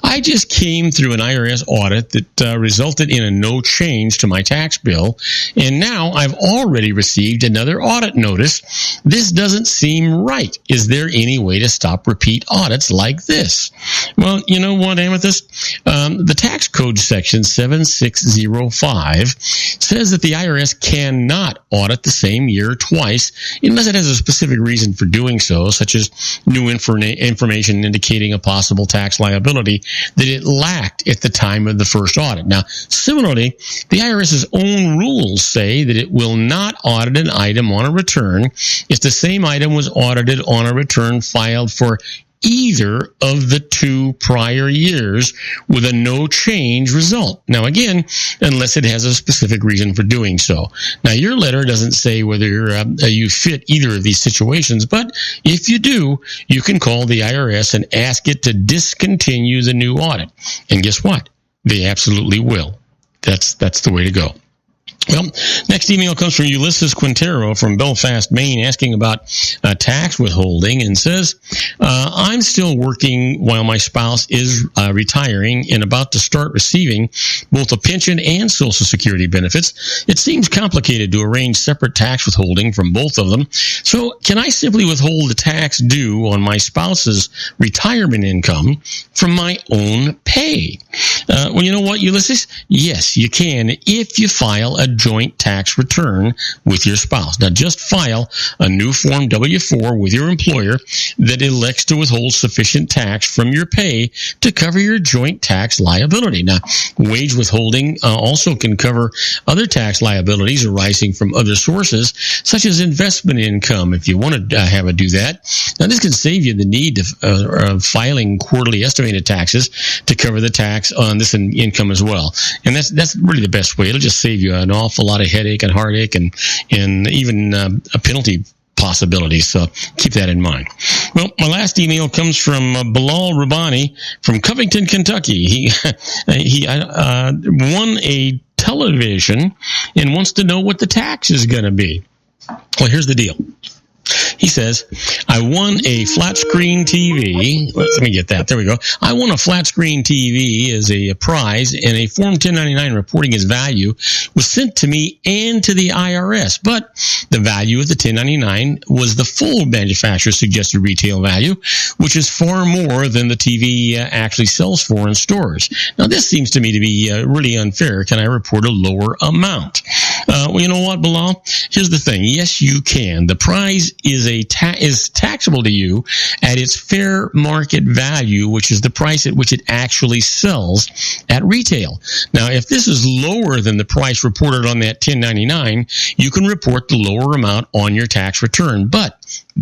I just came through an IRS audit that resulted in a no change to my tax bill, and now I've already received another audit notice. This doesn't seem right. Is there any way to stop repeating repeat audits like this? Well, you know what, Amethyst? The tax code section 7605 says that the IRS cannot audit the same year twice unless it has a specific reason for doing so, such as new information indicating a possible tax liability that it lacked at the time of the first audit. Now, similarly, the IRS's own rules say that it will not audit an item on a return if the same item was audited on a return filed for either of the 2 prior years with a no change result. Now, again, unless it has a specific reason for doing so. Now, your letter doesn't say whether you fit either of these situations, but if you do, you can call the IRS and ask it to discontinue the new audit. And guess what? They absolutely will. That's the way to go. Well, next email comes from Ulysses Quintero from Belfast, Maine, asking about tax withholding, and says, I'm still working while my spouse is retiring and about to start receiving both a pension and Social Security benefits. It seems complicated to arrange separate tax withholding from both of them. So can I simply withhold the tax due on my spouse's retirement income from my own pay? Well, you know what, Ulysses? Yes, you can if you file a joint tax return with your spouse. Now, just file a new Form W-4 with your employer that elects to withhold sufficient tax from your pay to cover your joint tax liability. Now, wage withholding also can cover other tax liabilities arising from other sources, such as investment income, if you want to have it do that. Now, this can save you the need of filing quarterly estimated taxes to cover the tax on this income as well. And that's really the best way. It'll just save you an awful lot of headache and heartache and even a penalty possibilities. So keep that in mind. Well, my last email comes from Bilal Rabbani from Covington, Kentucky. He won a television and wants to know what the tax is going to be. Well, here's the deal. He says, I won a flat screen TV. Let me get that. There we go. I won a flat screen TV as a prize, and a Form 1099 reporting its value was sent to me and to the IRS. But the value of the 1099 was the full manufacturer's suggested retail value, which is far more than the TV actually sells for in stores. Now, this seems to me to be really unfair. Can I report a lower amount? Well, you know what, Bilal? Here's the thing. Yes, you can. The prize is taxable to you at its fair market value, which is the price at which it actually sells at retail. Now, if this is lower than the price reported on that 1099, you can report the lower amount on your tax return. But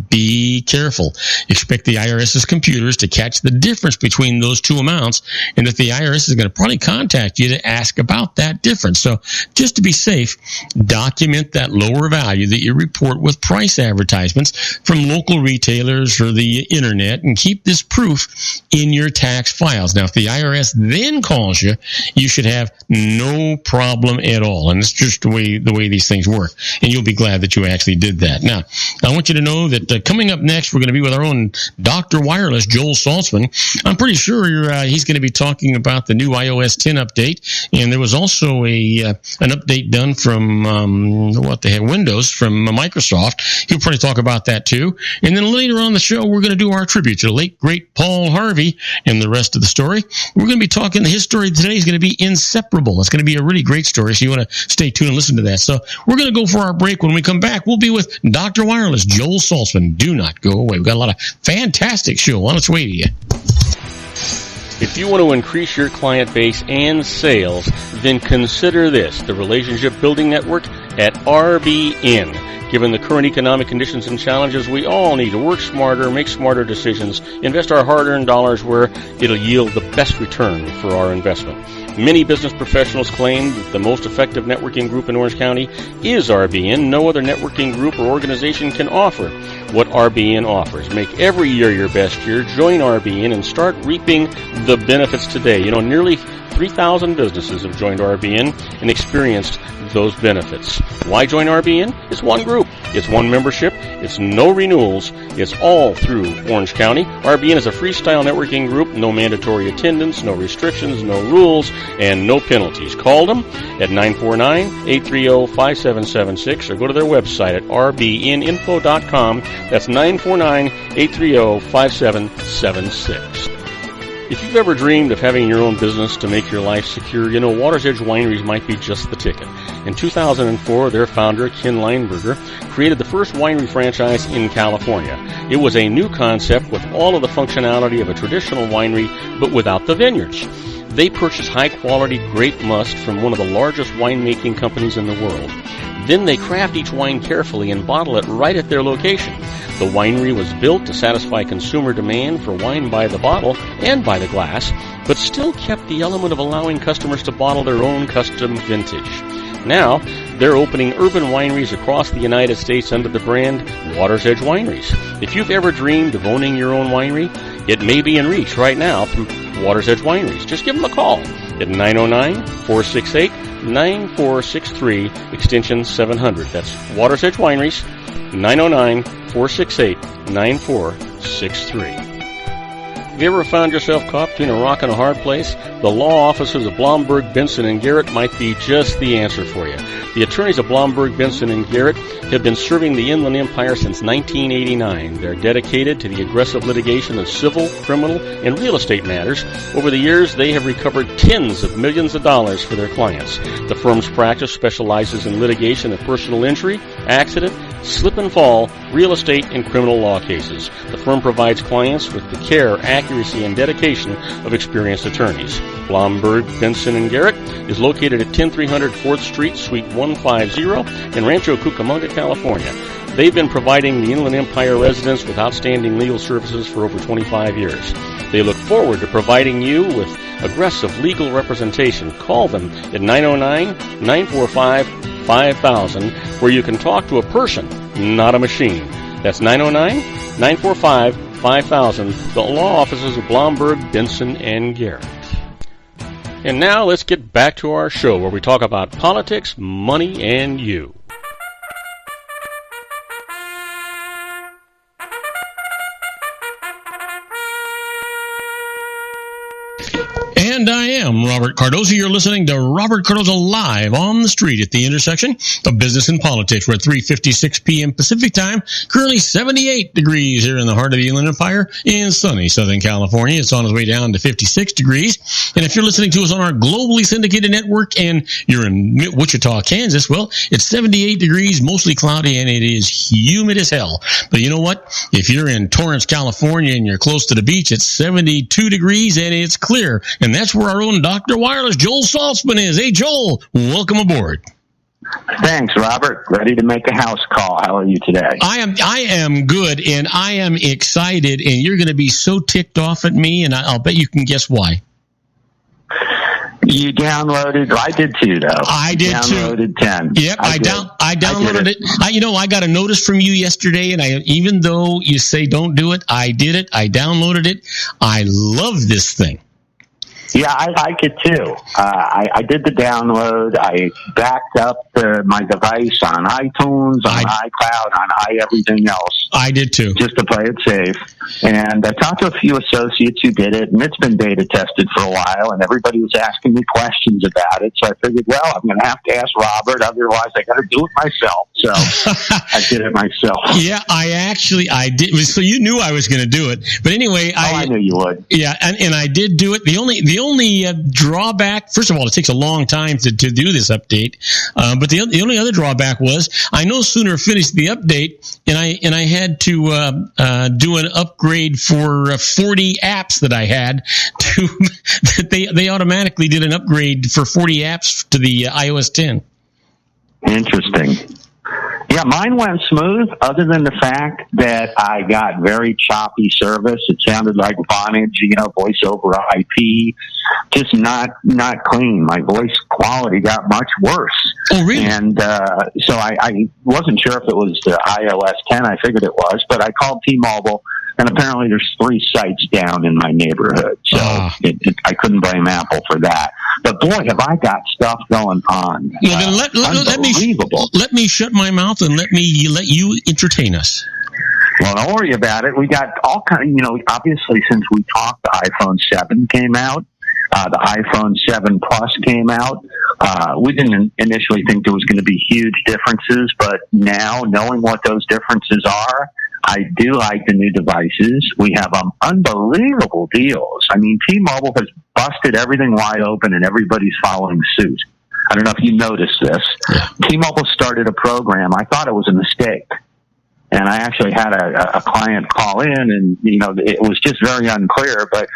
be careful. Expect the IRS's computers to catch the difference between those two amounts, and that the IRS is going to probably contact you to ask about that difference. So just to be safe, document that lower value that you report with price advertisements from local retailers or the internet, and keep this proof in your tax files. Now, if the IRS then calls you, you should have no problem at all. And it's just the way these things work. And you'll be glad that you actually did that. Now, I want you to know that coming up next, we're going to be with our own Dr. Wireless, Joel Saltzman. I'm pretty sure he's going to be talking about the new iOS 10 update. And there was also an update done from Windows from Microsoft. He'll probably talk about that too. And then later on the show, we're going to do our tribute to the late, great Paul Harvey and the rest of the story. We're going to be talking, his story today is going to be inseparable. It's going to be a really great story, so you want to stay tuned and listen to that. So we're going to go for our break. When we come back, we'll be with Dr. Wireless, Joel Saltzman. Do not go away. We've got a lot of fantastic show on its way to you. If you want to increase your client base and sales, then consider this, the Relationship Building Network at RBN. Given the current economic conditions and challenges, we all need to work smarter, make smarter decisions, invest our hard-earned dollars where it'll yield the best return for our investment. Many business professionals claim that the most effective networking group in Orange County is RBN. No other networking group or organization can offer what RBN offers. Make every year your best year. Join RBN and start reaping the benefits today. You know, nearly 3,000 businesses have joined RBN and experienced those benefits. Why join RBN? It's one group. It's one membership. It's no renewals. It's all through Orange County. RBN is a freestyle networking group. No mandatory attendance, no restrictions, no rules, and no penalties. Call them at 949-830-5776 or go to their website at rbninfo.com. That's 949-830-5776. If you've ever dreamed of having your own business to make your life secure, you know Water's Edge Wineries might be just the ticket. In 2004, their founder, Ken Lineberger, created the first winery franchise in California. It was a new concept with all of the functionality of a traditional winery, but without the vineyards. They purchase high-quality grape must from one of the largest winemaking companies in the world. Then they craft each wine carefully and bottle it right at their location. The winery was built to satisfy consumer demand for wine by the bottle and by the glass, but still kept the element of allowing customers to bottle their own custom vintage. Now, they're opening urban wineries across the United States under the brand Water's Edge Wineries. If you've ever dreamed of owning your own winery, it may be in reach right now through Water's Edge Wineries. Just give them a call at 909-468-9463, extension 700. That's Water's Edge Wineries, 909-468-9463. Have you ever found yourself caught between a rock and a hard place? The law offices of Blomberg, Benson, and Garrett might be just the answer for you. The attorneys of Blomberg, Benson, and Garrett have been serving the Inland Empire since 1989. They're dedicated to the aggressive litigation of civil, criminal, and real estate matters. Over the years, they have recovered tens of millions of dollars for their clients. The firm's practice specializes in litigation of personal injury, accident, slip and fall, real estate, and criminal law cases. The firm provides clients with the care, accuracy, and dedication of experienced attorneys. Blomberg, Benson, and Garrett is located at 10300 4th Street, Suite 150 in Rancho Cucamonga, California. They've been providing the Inland Empire residents with outstanding legal services for over 25 years. They look forward to providing you with aggressive legal representation. Call them at 909-945-5000, where you can talk to a person, not a machine. That's 909-945-5000, the law offices of Blomberg, Benson, and Garrett. And now let's get back to our show where we talk about politics, money, and you. And I am Robert Cardoza. You're listening to Robert Cardoza Live on the Street at the intersection of business and politics. We're at 3:56 p.m. Pacific Time. Currently 78 degrees here in the heart of the Inland Empire in sunny Southern California. It's on its way down to 56 degrees. And if you're listening to us on our globally syndicated network and you're in Wichita, Kansas, well, it's 78 degrees, mostly cloudy, and it is humid as hell. But you know what? If you're in Torrance, California, and you're close to the beach, it's 72 degrees, and it's clear. And that's where our own Dr. Wireless, Joel Saltzman, is. Hey, Joel, welcome aboard. Thanks, Robert. Ready to make a house call. How are you today? I am good, and I am excited, and you're going to be so ticked off at me, and I'll bet you can guess why. You downloaded, I did too, though. I did downloaded too. 10. Yep, I downloaded it. I got a notice from you yesterday, and even though you say don't do it, I did it. I downloaded it. I love this thing. Yeah, I like it too. I did the download. I backed up my device on iTunes, on iCloud, on everything else. I did too. Just to play it safe. And I talked to a few associates who did it, and it's been beta tested for a while, and everybody was asking me questions about it. So I figured, well, I'm going to have to ask Robert, otherwise I got to do it myself. So I did it myself. Yeah, I did. So you knew I was going to do it. But anyway, I knew you would. Yeah, and I did do it. The only drawback, first of all, it takes a long time to do this update. But the only other drawback was I no sooner finished the update, and I had to do an upgrade for 40 apps that I had to. They automatically did an upgrade for 40 apps to the iOS 10. Interesting. Yeah, mine went smooth, other than the fact that I got very choppy service. It sounded like Vonage, voice over IP, just not clean. My voice quality got much worse. Oh, really? And so I wasn't sure if it was the iOS 10. I figured it was, but I called T-Mobile. And apparently there's 3 sites down in my neighborhood. So I couldn't blame Apple for that. But boy, have I got stuff going on. Well, then let me shut my mouth and let you entertain us. Well, don't worry about it. We got all kind of, obviously since we talked, the iPhone 7 came out. The iPhone 7 Plus came out. We didn't initially think there was going to be huge differences, but now, knowing what those differences are, I do like the new devices. We have unbelievable deals. I mean, T-Mobile has busted everything wide open, and everybody's following suit. I don't know if you noticed this. T-Mobile started a program. I thought it was a mistake. And I actually had a client call in, and, it was just very unclear. But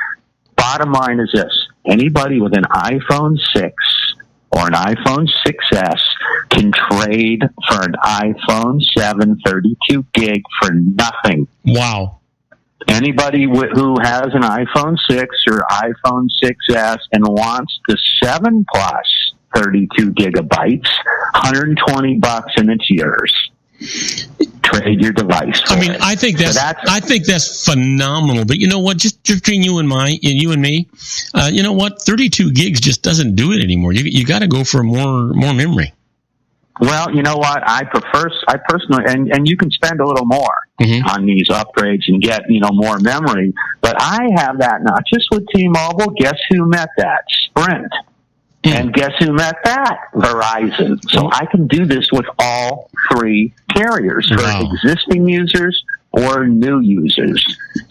bottom line is this. Anybody with an iPhone 6 or an iPhone 6S can trade for an iPhone 7 32 gig for nothing. Wow. Anybody who has an iPhone 6 or iPhone 6S and wants the 7 Plus 32 gigabytes, $120 and it's yours. Trade your device. I think that's phenomenal. But you know what? Just between you and me, you know what? 32 gigs just doesn't do it anymore. You got to go for more memory. Well, you know what? I personally, and you can spend a little more on these upgrades and get more memory. But I have that not just with T-Mobile. Guess who met that? Sprint. And guess who met that? Verizon. So I can do this with all 3 carriers for existing users or new users.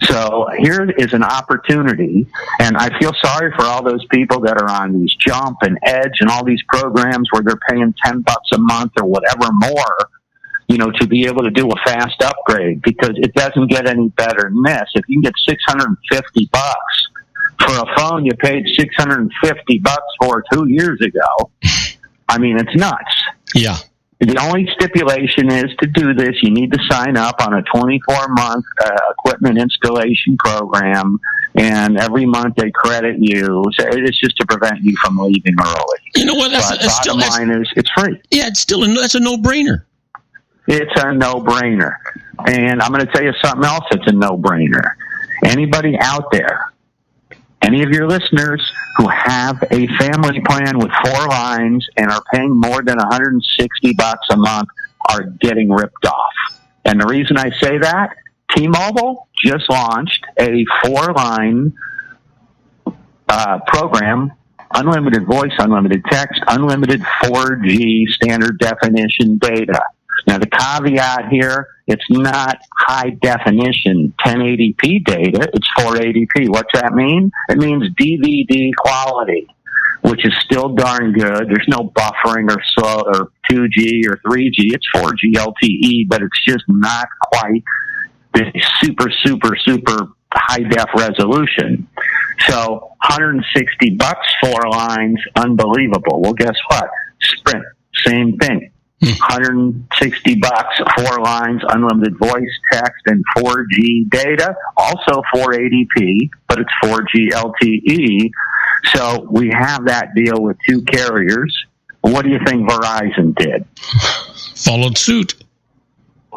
So here is an opportunity, and I feel sorry for all those people that are on these Jump and Edge and all these programs where they're paying $10 a month or whatever more, to be able to do a fast upgrade, because it doesn't get any better than this. If you can get $650 for a phone you paid $650 for 2 years ago, I mean, it's nuts. Yeah. The only stipulation is to do this, you need to sign up on a 24-month equipment installation program, and every month they credit you. So it's just to prevent you from leaving early. You know what? Bottom line is, it's free. Yeah, that's a no-brainer. It's a no-brainer. And I'm going to tell you something else that's a no-brainer. Anybody out there, any of your listeners who have a family plan with 4 lines and are paying more than $160 a month are getting ripped off. And the reason I say that, T-Mobile just launched a 4-line program, unlimited voice, unlimited text, unlimited 4G standard definition data. Now, the caveat here, it's not high definition 1080p data, it's 480p. What's that mean? It means DVD quality, which is still darn good. There's no buffering or slow or 2G or 3G. It's 4G LTE, but it's just not quite the super, super, super high def resolution. So $160, 4 lines, unbelievable. Well, guess what? Sprint, same thing. $160, 4 lines, unlimited voice, text, and 4G data. Also 480p, but it's 4G LTE. So we have that deal with 2 carriers. What do you think Verizon did? Followed suit.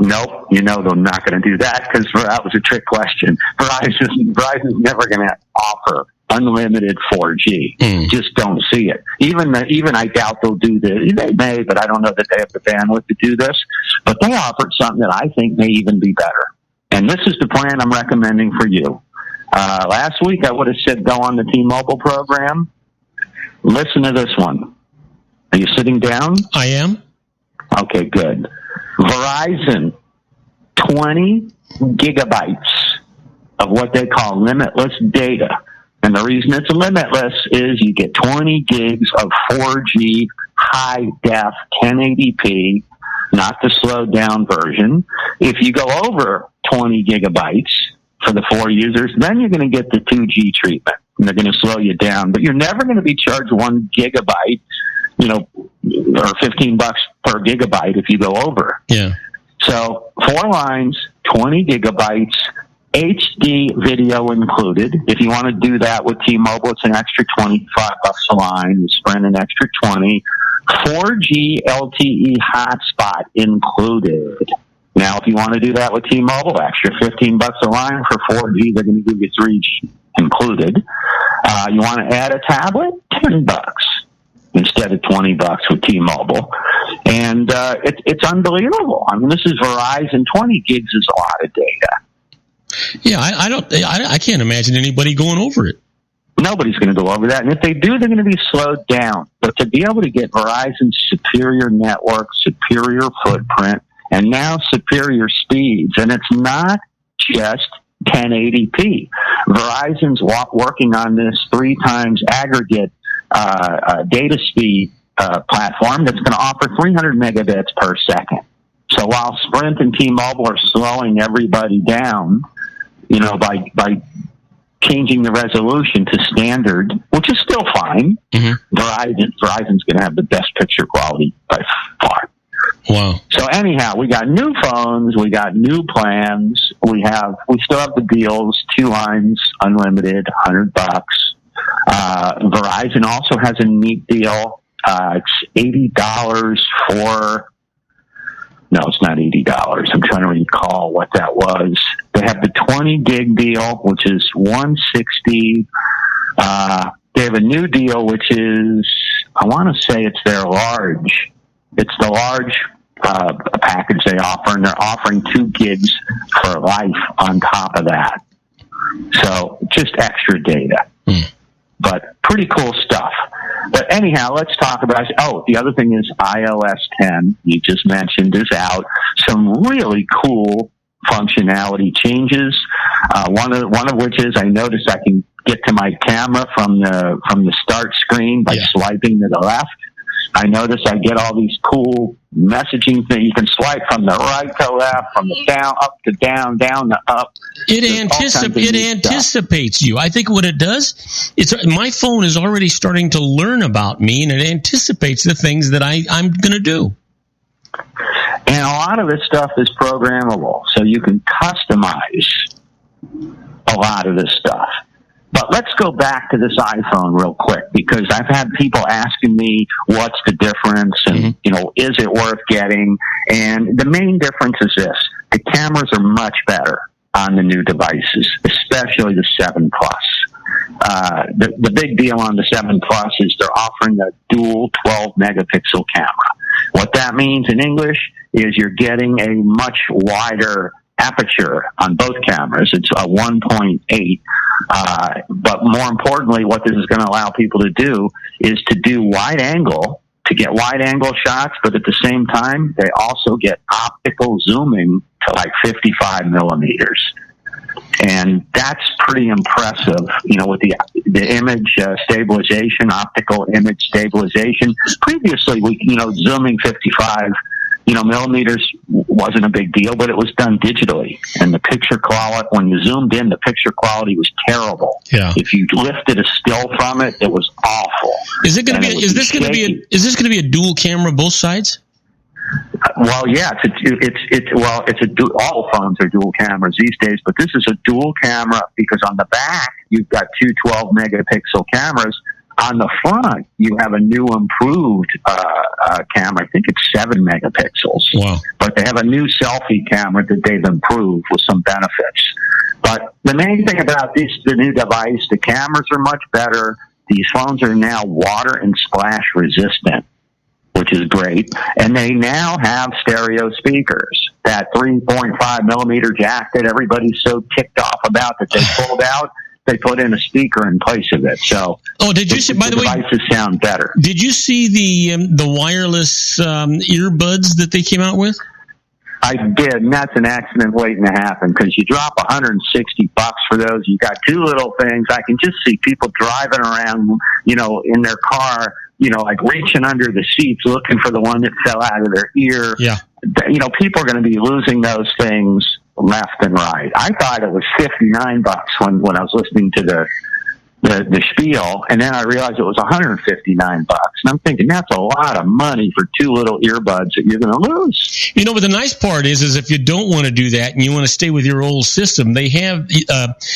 Nope. They're not going to do that because that was a trick question. Verizon's never going to offer unlimited 4G. Just don't see it. Even I doubt they'll do this. They may, but I don't know that they have the bandwidth to do this. But they offered something that I think may even be better. And this is the plan I'm recommending for you. Last week I would have said go on the T-Mobile program. Listen to this one. Are you sitting down? I am. Okay, good. Verizon, 20 gigabytes of what they call limitless data. And the reason it's limitless is you get 20 gigs of 4G high-def 1080p, not the slowed-down version. If you go over 20 gigabytes for the 4 users, then you're going to get the 2G treatment, and they're going to slow you down. But you're never going to be charged 1 gigabyte, or $15 per gigabyte if you go over. Yeah. So 4 lines, 20 gigabytes, HD video included. If you want to do that with T-Mobile, it's an extra $25 a line. You Sprint an extra 20. 4G LTE hotspot included. Now, if you want to do that with T-Mobile, extra $15 a line for 4G, they're going to give you 3G included. You want to add a tablet? $10 instead of $20 with T-Mobile. And it's unbelievable. I mean, this is Verizon. 20 gigs is a lot of data. Yeah, I can't imagine anybody going over it. Nobody's going to go over that. And if they do, they're going to be slowed down. But to be able to get Verizon's superior network, superior footprint, and now superior speeds, and it's not just 1080p. Verizon's working on this 3 times aggregate data speed platform that's going to offer 300 megabits per second. So while Sprint and T-Mobile are slowing everybody down, by changing the resolution to standard, which is still fine, Verizon's going to have the best picture quality by far. Wow. So anyhow, we got new phones, we got new plans, we still have the deals, 2 lines, unlimited, $100. Verizon also has a neat deal. It's $80 for, no, it's not $80. I'm trying to recall what that was. They have the 20 gig deal, which is $160. They have a new deal, which is, I want to say it's their large. It's the large package they offer, and they're offering 2 gigs for life on top of that. So just extra data. But pretty cool stuff. But anyhow, let's talk about, the other thing is iOS 10, you just mentioned, is out. Some really cool functionality changes. One of which is I noticed I can get to my camera from the start screen by swiping to the left. I notice I get all these cool messaging things. You can swipe from the right to left, from the down, up to down, down to up. It anticipates you. I think what it does, my phone is already starting to learn about me, and it anticipates the things that I'm going to do. And a lot of this stuff is programmable, so you can customize a lot of this stuff. But let's go back to this iPhone real quick, because I've had people asking me what's the difference and, is it worth getting? And the main difference is this. The cameras are much better on the new devices, especially the 7 Plus. The big deal on the 7 Plus is they're offering a dual 12-megapixel camera. What that means in English is you're getting a much wider aperture on both cameras. It's a 1.8. But more importantly, what this is going to allow people to do is to do wide angle, to get wide angle shots, but at the same time, they also get optical zooming to like 55 millimeters. And that's pretty impressive, with the image stabilization, optical image stabilization. Previously, zooming 55 millimeters wasn't a big deal, but it was done digitally. And the picture quality, when you zoomed in, the picture quality was terrible. Yeah. If you lifted a still from it, it was awful. Is this going to be a dual camera both sides? Well, yeah, all phones are dual cameras these days, but this is a dual camera because on the back, you've got 2 12-megapixel cameras. On the front, you have a new improved camera. I think it's 7 megapixels. Wow. But they have a new selfie camera that they've improved with some benefits. But the main thing about the new device, the cameras are much better. These phones are now water and splash resistant, which is great. And they now have stereo speakers. That 3.5 millimeter jack that everybody's so ticked off about that they pulled out, they put in a speaker in place of it. So, did you see? By the way, devices sound better. Did you see the wireless earbuds that they came out with? I did, and that's an accident waiting to happen because you drop $160 for those. You got 2 little things. I can just see people driving around, in their car, like reaching under the seats, looking for the one that fell out of their ear. Yeah. People are going to be losing those things left and right. I thought it was $59 when I was listening to the spiel, and then I realized it was $159, and I'm thinking that's a lot of money for 2 little earbuds that you're going to lose. But the nice part is if you don't want to do that and you want to stay with your old system, they have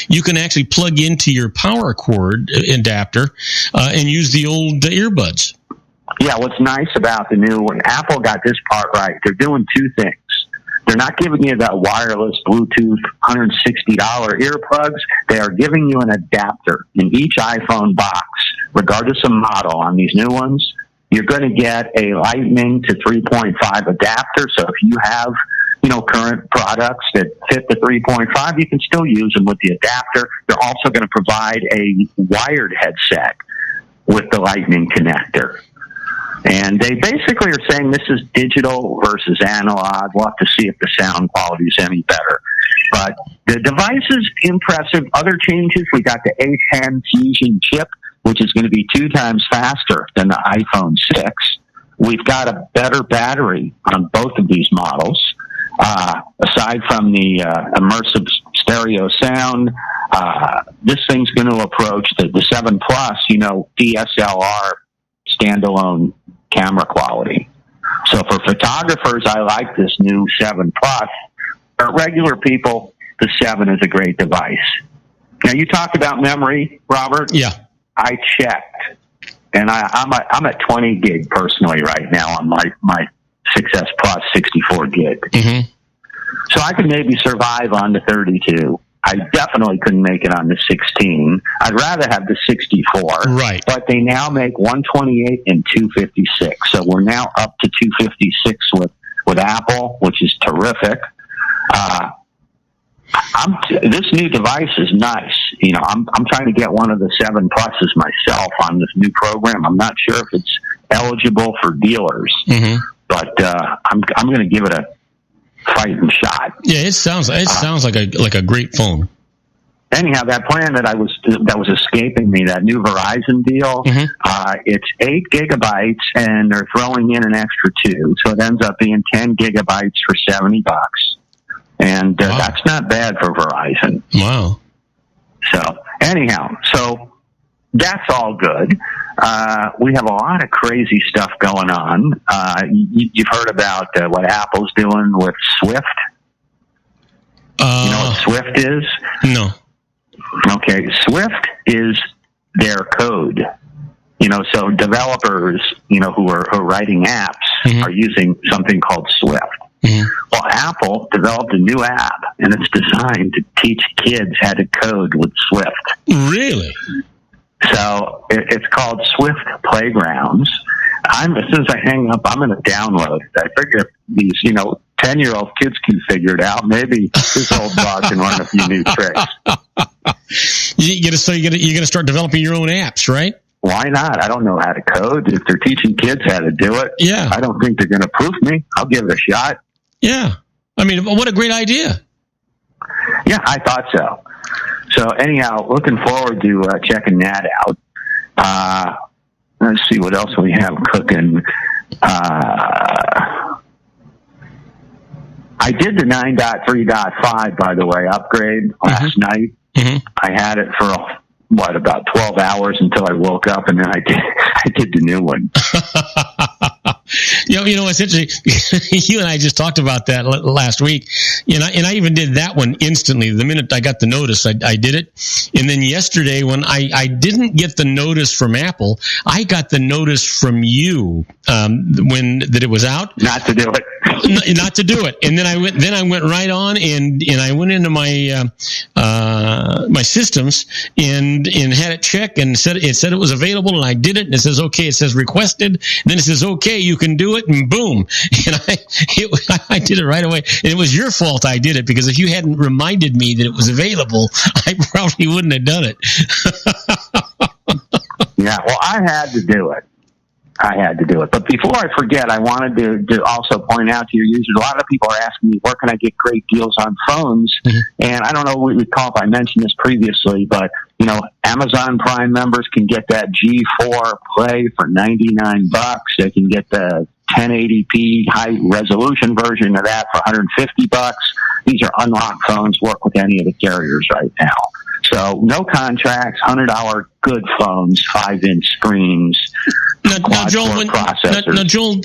you can actually plug into your power cord adapter and use the old earbuds. Yeah, what's nice about the new one, Apple got this part right. They're doing 2 things. They're not giving you that wireless Bluetooth $160 earplugs. They are giving you an adapter in each iPhone box, regardless of model. On these new ones, you're going to get a Lightning to 3.5 adapter. So if you have, current products that fit the 3.5, you can still use them with the adapter. They're also going to provide a wired headset with the Lightning connector. And they basically are saying this is digital versus analog. We'll have to see if the sound quality is any better. But the device is impressive. Other changes, we got the A10 Fusion chip, which is going to be 2 times faster than the iPhone 6. We've got a better battery on both of these models. Aside from the immersive stereo sound, this thing's going to approach the 7 Plus, DSLR standalone camera quality. So for photographers, I like this new 7 Plus. For regular people, the 7 is a great device. Now, you talked about memory, Robert. Yeah. I checked, and I'm at 20 gig personally right now on my 6S Plus 64 gig. Mm-hmm. So I could maybe survive on the 32. I definitely couldn't make it on the 16. I'd rather have the 64. Right. But they now make 128 and 256. So we're now up to 256 with Apple, which is terrific. This new device is nice. I'm trying to get one of the 7 Pluses myself on this new program. I'm not sure if it's eligible for dealers, but I'm going to give it a fighting shot. Yeah, it sounds like a great phone. Anyhow, that plan that was escaping me, that new Verizon deal, it's 8 gigabytes, and they're throwing in an extra 2, so it ends up being 10 gigabytes for $70. And wow. That's not bad for Verizon. Wow. So anyhow, that's all good. We have a lot of crazy stuff going on. You've heard about what Apple's doing with Swift? You know what Swift is? No. Okay, Swift is their code. So developers, who are writing apps are using something called Swift. Well, Apple developed a new app, and it's designed to teach kids how to code with Swift. Really? So it's called Swift Playgrounds. As soon as I hang up, I'm going to download it. I figure if these, 10-year-old kids can figure it out, maybe this old dog can learn a few new tricks. You're going to start developing your own apps, right? Why not? I don't know how to code. If they're teaching kids how to do it, yeah. I don't think they're going to proof me. I'll give it a shot. Yeah. I mean, what a great idea. Yeah, I thought so. So anyhow, looking forward to checking that out. Let's see what else we have cooking. I did the 9.3.5 by the way upgrade last night. I had it for about 12 hours until I woke up, and then I did the new one. It's interesting. You and I just talked about that last week, and I even did that one instantly. The minute I got the notice, I did it. And then yesterday, when I didn't get the notice from Apple, I got the notice from you that it was out. Not to do it. Not to do it. And then I went right on and I went into my my systems and had it check, and said it was available, and I did it, and it says okay. It says requested. And then it says okay, you can do it, and boom. And I did it right away. And it was your fault I did it, because if you hadn't reminded me that it was available, I probably wouldn't have done it. Yeah, well, I had to do it. But before I forget, I wanted to also point out to your users, a lot of people are asking me, where can I get great deals on phones? And I don't know what we call if I mentioned this previously, but, Amazon Prime members can get that G4 Play for $99. They can get the 1080p high resolution version of that for $150. These are unlocked phones, work with any of the carriers right now. So no contracts, $100 good phones, 5-inch screens. Now, Joel,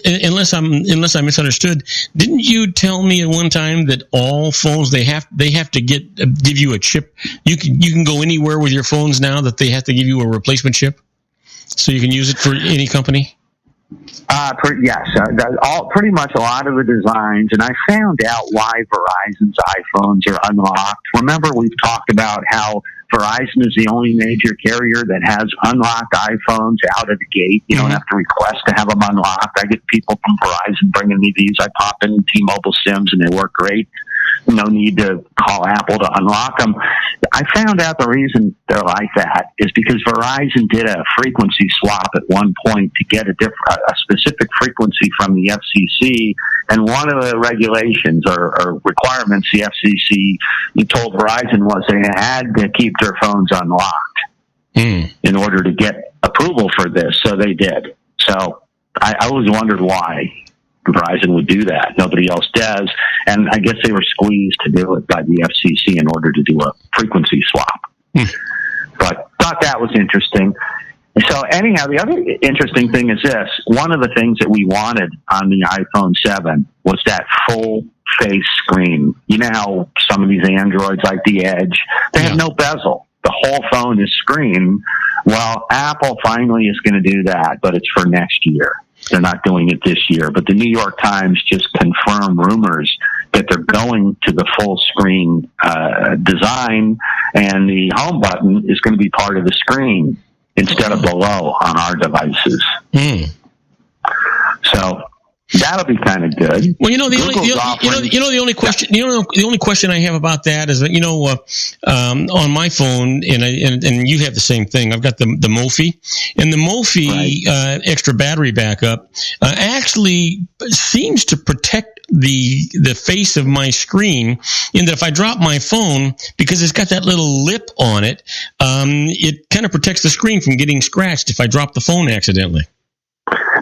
unless I misunderstood, didn't you tell me at one time that all phones they have to give you a chip? You can go anywhere with your phones now that they have to give you a replacement chip, so you can use it for any company. Yes, pretty much a lot of the designs, and I found out why Verizon's iPhones are unlocked. Remember, we've talked about how Verizon is the only major carrier that has unlocked iPhones out of the gate. You don't have to request to have them unlocked. I get people from Verizon bringing me these. I pop in T-Mobile SIMs, and they work great. No need to call Apple to unlock them. I found out the reason they're like that is because Verizon did a frequency swap at one point to get a specific frequency from the FCC, and one of the regulations or requirements the FCC told Verizon was they had to keep their phones unlocked in order to get approval for this, so they did. So I always wondered why Verizon would do that. Nobody else does. And I guess they were squeezed to do it by the FCC in order to do a frequency swap. But thought that was interesting. So anyhow, the other interesting thing is this. One of the things that we wanted on the iPhone 7 was that full face screen. You know how some of these Androids like the Edge, they have no bezel. The whole phone is screen. Well, Apple finally is going to do that, but it's for next year. They're not doing it this year. But the New York Times just confirmed rumors that they're going to the full screen design, and the home button is going to be part of the screen instead of below on our devices. So that'll be kind of good. Well, the only question I have about that is that on my phone, and you have the same thing. I've got the Mophie, and the Mophie extra battery backup actually seems to protect the face of my screen, in that if I drop my phone, because it's got that little lip on it, it kind of protects the screen from getting scratched if I drop the phone accidentally.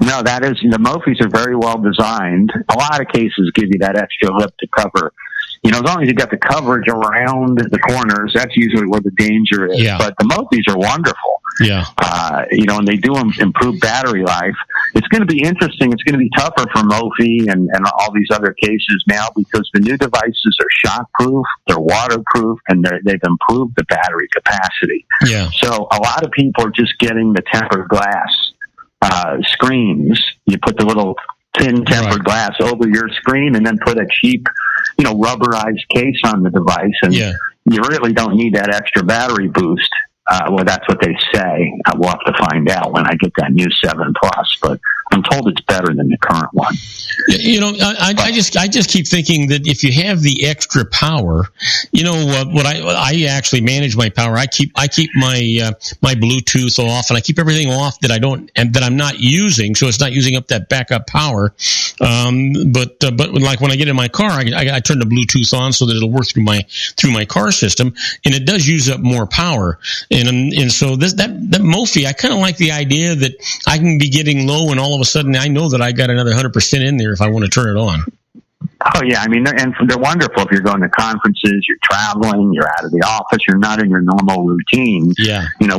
No, the Mophies are very well designed. A lot of cases give you that extra lip to cover. As long as you got the coverage around the corners, that's usually where the danger is. Yeah. But the Mophies are wonderful. Yeah. And they do improve battery life. It's going to be interesting. It's going to be tougher for Mophie and all these other cases now, because the new devices are shockproof, they're waterproof, and they've improved the battery capacity. Yeah. So a lot of people are just getting the tempered glass screens. You put the little thin tempered glass over your screen, and then put a cheap, rubberized case on the device, and you really don't need that extra battery boost. Well, that's what they say. We'll have to find out when I get that new 7 Plus, but I'm told it's better than the current one. I just keep thinking that if you have the extra power, what I actually manage my power. I keep my my Bluetooth off, and I keep everything off that I'm not using, so it's not using up that backup power. But like when I get in my car, I turn the Bluetooth on so that it'll work through my car system, and it does use up more power. And so that Mophie, I kind of like the idea that I can be getting low, and all of a sudden I know that I got another 100% in there if I want to turn it on. Oh, yeah. I mean, they're wonderful if you're going to conferences, you're traveling, you're out of the office, you're not in your normal routine,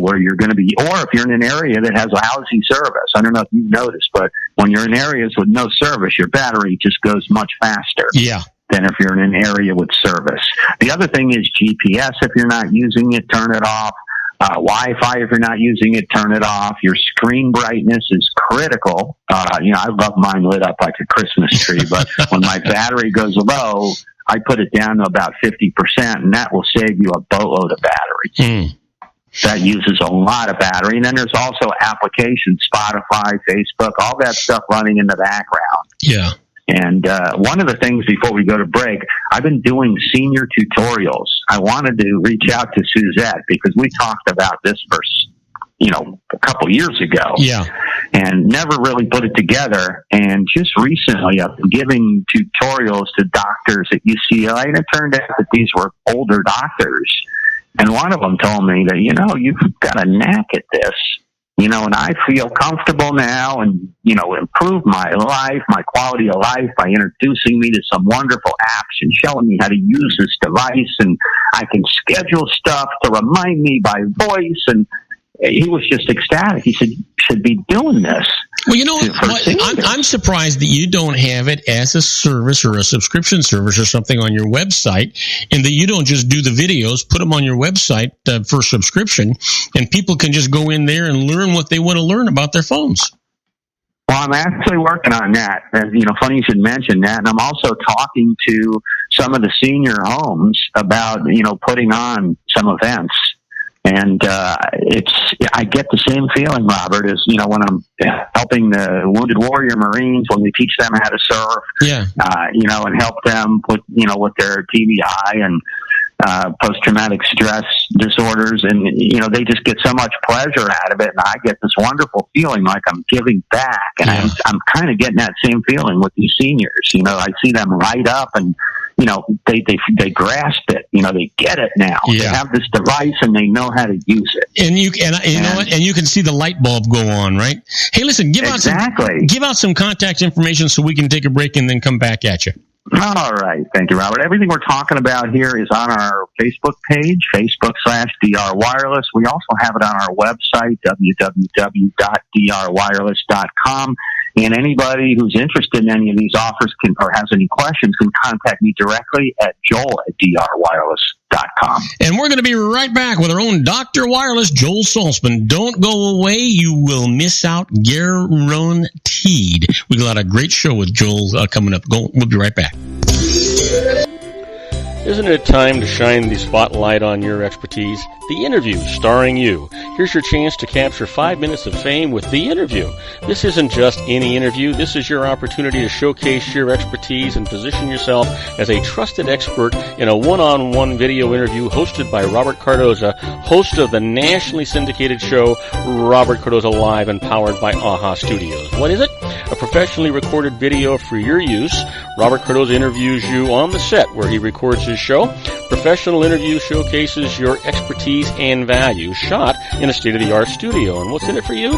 where you're going to be, or if you're in an area that has a lousy service. I don't know if you've noticed, but when you're in areas with no service, your battery just goes much faster. Yeah. Than if you're in an area with service. The other thing is GPS. If you're not using it, turn it off. Wi-Fi, if you're not using it, turn it off. Your screen brightness is critical. I love mine lit up like a Christmas tree, but when my battery goes low, I put it down to about 50%, and that will save you a boatload of battery. That uses a lot of battery. And then there's also applications, Spotify, Facebook, all that stuff running in the background. Yeah. And one of the things before we go to break, I've been doing senior tutorials. I wanted to reach out to Suzette because we talked about this for, a couple years ago. Yeah. And never really put it together. And just recently, I've been giving tutorials to doctors at UCLA, and it turned out that these were older doctors. And one of them told me that, you've got a knack at this. And I feel comfortable now and, improve my life, my quality of life by introducing me to some wonderful apps and showing me how to use this device. And I can schedule stuff to remind me by voice. And he was just ecstatic. He said, you should be doing this. Well, I'm surprised that you don't have it as a service or a subscription service or something on your website, and that you don't just do the videos, put them on your website for subscription, and people can just go in there and learn what they want to learn about their phones. Well, I'm actually working on that. Funny you should mention that. And I'm also talking to some of the senior homes about, putting on some events. And I get the same feeling, Robert, as, when I'm helping the Wounded Warrior Marines, when we teach them how to surf, and help them with their TBI and post-traumatic stress disorders, and they just get so much pleasure out of it, and I get this wonderful feeling like I'm giving back, and I'm kind of getting that same feeling with these seniors. I see them light up, and they grasp it. They get it now. Yeah. They have this device, and they know how to use it. And you know what? And you can see the light bulb go on, right? Hey, listen, give out some contact information so we can take a break and then come back at you. All right. Thank you, Robert. Everything we're talking about here is on our Facebook page, Facebook.com/DR Wireless. We also have it on our website, www.drwireless.com. And anybody who's interested in any of these offers or has any questions can contact me directly at joel@drwireless.com. And we're going to be right back with our own Dr. Wireless, Joel Saltzman. Don't go away. You will miss out, guaranteed. We got a great show with Joel coming up. We'll be right back. Isn't it time to shine the spotlight on your expertise? The Interview, starring you. Here's your chance to capture 5 minutes of fame with The Interview. This isn't just any interview. This is your opportunity to showcase your expertise and position yourself as a trusted expert in a one-on-one video interview hosted by Robert Cardoza, host of the nationally syndicated show Robert Cardoza Live and powered by AHA Studios. What is it? A professionally recorded video for your use. Robert Cardoza interviews you on the set where he records his show. Professional interview showcases your expertise and value, shot in a state-of-the-art studio. And what's in it for you?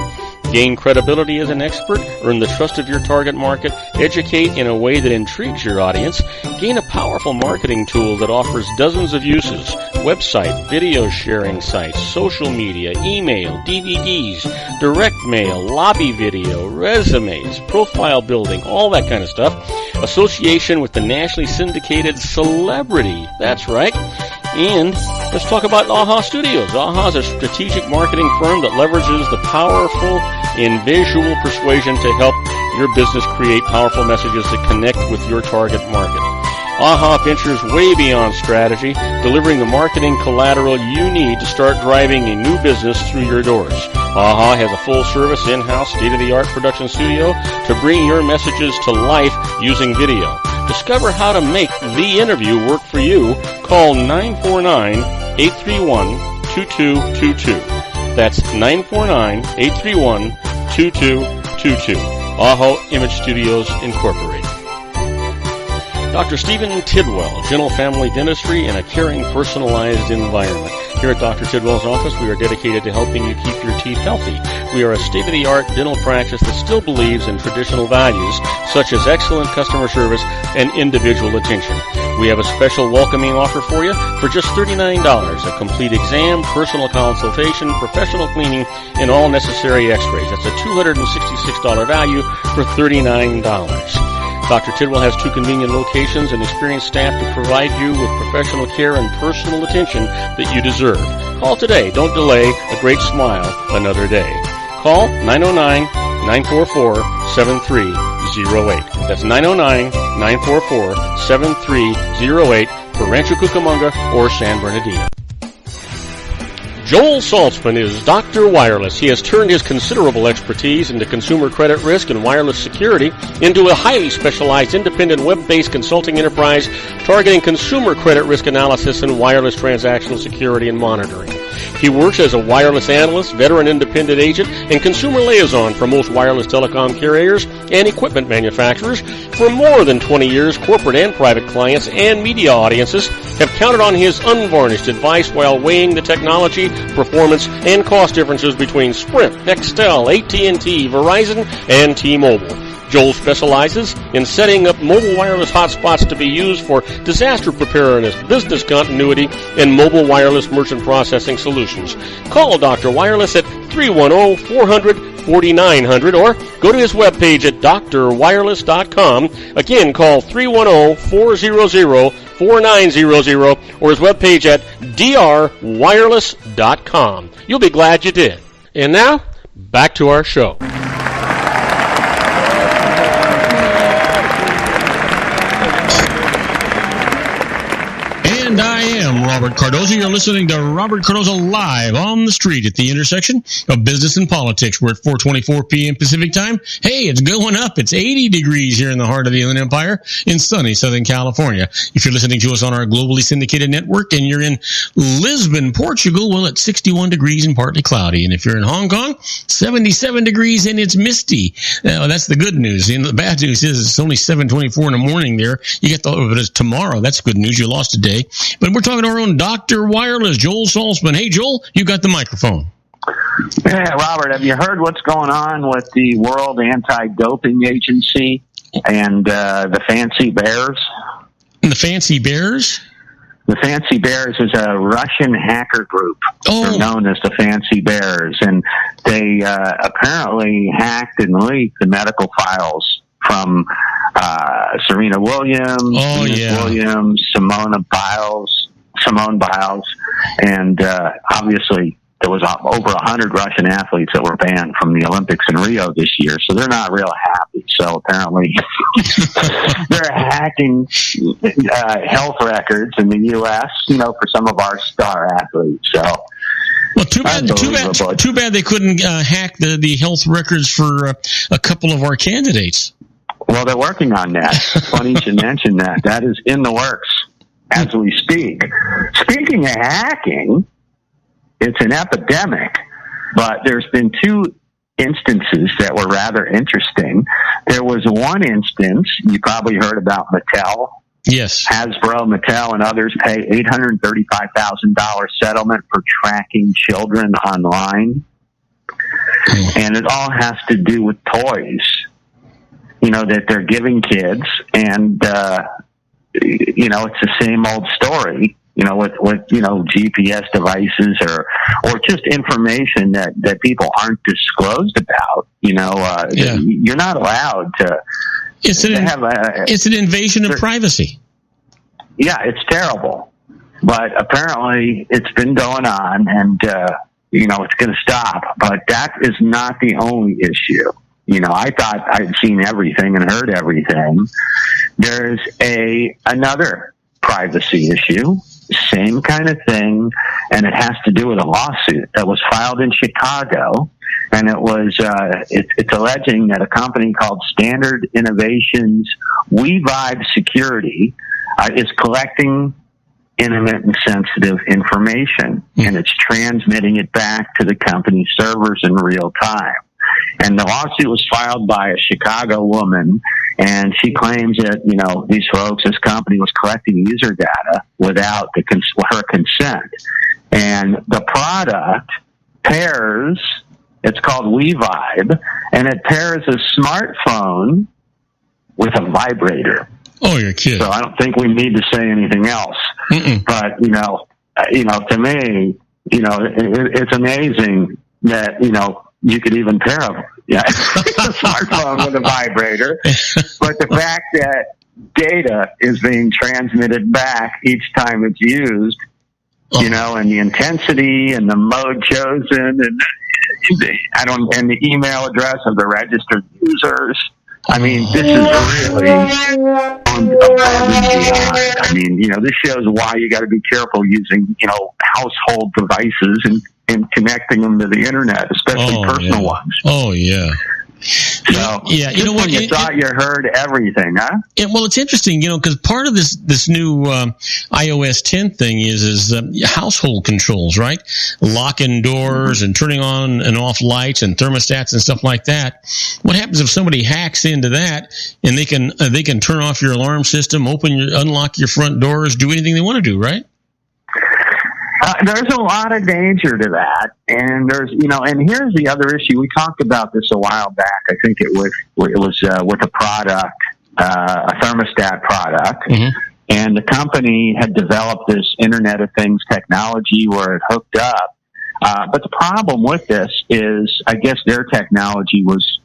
Gain credibility as an expert, earn the trust of your target market, educate in a way that intrigues your audience, gain a powerful marketing tool that offers dozens of uses, website, video sharing sites, social media, email, DVDs, direct mail, lobby video, resumes, profile building, all that kind of stuff. Association with the nationally syndicated celebrity. That's right. And let's talk about AHA Studios. AHA is a strategic marketing firm that leverages the powerful and visual persuasion to help your business create powerful messages that connect with your target market. AHA ventures way beyond strategy, delivering the marketing collateral you need to start driving a new business through your doors. AHA has a full-service, in-house, state-of-the-art production studio to bring your messages to life using video. Discover how to make The Interview work for you. Call 949-831-2222. That's 949-831-2222. AHA Image Studios Incorporated. Dr. Stephen Tidwell, Gentle Family Dentistry in a caring, personalized environment. Here at Dr. Tidwell's office, we are dedicated to helping you keep your teeth healthy. We are a state-of-the-art dental practice that still believes in traditional values, such as excellent customer service and individual attention. We have a special welcoming offer for you for just $39, a complete exam, personal consultation, professional cleaning, and all necessary x-rays. That's a $266 value for $39. Dr. Tidwell has 2 convenient locations and experienced staff to provide you with professional care and personal attention that you deserve. Call today. Don't delay. A great smile another day. Call 909-944-7308. That's 909-944-7308 for Rancho Cucamonga or San Bernardino. Joel Saltzman is Dr. Wireless. He has turned his considerable expertise into consumer credit risk and wireless security into a highly specialized independent web-based consulting enterprise targeting consumer credit risk analysis and wireless transactional security and monitoring. He works as a wireless analyst, veteran independent agent, and consumer liaison for most wireless telecom carriers and equipment manufacturers. For more than 20 years, corporate and private clients and media audiences have counted on his unvarnished advice while weighing the technology, performance, and cost differences between Sprint, Nextel, AT&T, Verizon, and T-Mobile. Joel specializes in setting up mobile wireless hotspots to be used for disaster preparedness, business continuity, and mobile wireless merchant processing solutions. Call Dr. Wireless at 310-400-4900 or go to his webpage at drwireless.com. Again, call 310-400-4900 or his webpage at drwireless.com. You'll be glad you did. And now, back to our show. Robert Cardoza. You're listening to Robert Cardoza live on the street at the intersection of business and politics. We're at 4:24 p.m. Pacific time. Hey, it's going up. It's 80 degrees here in the heart of the Inland Empire in sunny Southern California. If you're listening to us on our globally syndicated network and you're in Lisbon, Portugal, well, it's 61 degrees and partly cloudy. And if you're in Hong Kong, 77 degrees and it's misty. Now, that's the good news. And the bad news is it's only 7:24 in the morning there. You get the tomorrow. That's good news. You lost a day. But we're talking to our own Dr. Wireless, Joel Salzman. Hey, Joel, you got the microphone. Yeah, Robert, have you heard what's going on with the World Anti-Doping Agency and the Fancy Bears? And the Fancy Bears? The Fancy Bears is a Russian hacker group. They're known as the Fancy Bears, and they apparently hacked and leaked the medical files from Serena Williams, Williams, Simone Biles, and obviously there was over 100 Russian athletes that were banned from the Olympics in Rio this year, so they're not real happy. So apparently they're hacking health records in the U.S., for some of our star athletes. So. Well, too bad they couldn't hack the health records for a couple of our candidates. Well, they're working on that. Funny you should mention that. That is in the works as we speak. Speaking of hacking, it's an epidemic, but there's been two instances that were rather interesting. There was one instance, you probably heard about Mattel. Yes. Hasbro, Mattel, and others pay $835,000 settlement for tracking children online. And it all has to do with toys, that they're giving kids. And, it's the same old story, with GPS devices or just information that people aren't disclosed about. You're not allowed to. It's an invasion of privacy. Yeah, it's terrible. But apparently it's been going on, and, it's going to stop. But that is not the only issue. I thought I'd seen everything and heard everything. There's another privacy issue, same kind of thing, and it has to do with a lawsuit that was filed in Chicago. And it was it's alleging that a company called Standard Innovations WeVibe Security is collecting intimate and sensitive information, and it's transmitting it back to the company's servers in real time. And the lawsuit was filed by a Chicago woman, and she claims that, this company was collecting user data without her consent. And the product pairs, it's called WeVibe, and it pairs a smartphone with a vibrator. Oh, you're kidding. So I don't think we need to say anything else. But, to me, it's amazing that, you could even pair a smartphone with a vibrator. But the fact that data is being transmitted back each time it's used, and the intensity and the mode chosen and the email address of the registered users. I mean, this is really above and beyond. I mean, this shows why you got to be careful using, household devices and connecting them to the internet, especially personal ones. Oh, yeah. So, yeah, you thought you heard everything, huh? Well, it's interesting, because part of this new iOS 10 thing is household controls, right? Locking doors and turning on and off lights and thermostats and stuff like that. What happens if somebody hacks into that and they can turn off your alarm system, unlock your front doors, do anything they want to do, right? There's a lot of danger to that, and and here's the other issue. We talked about this a while back. I think it was with a product, a thermostat product, and the company had developed this Internet of Things technology where it hooked up. But the problem with this is, I guess their technology was,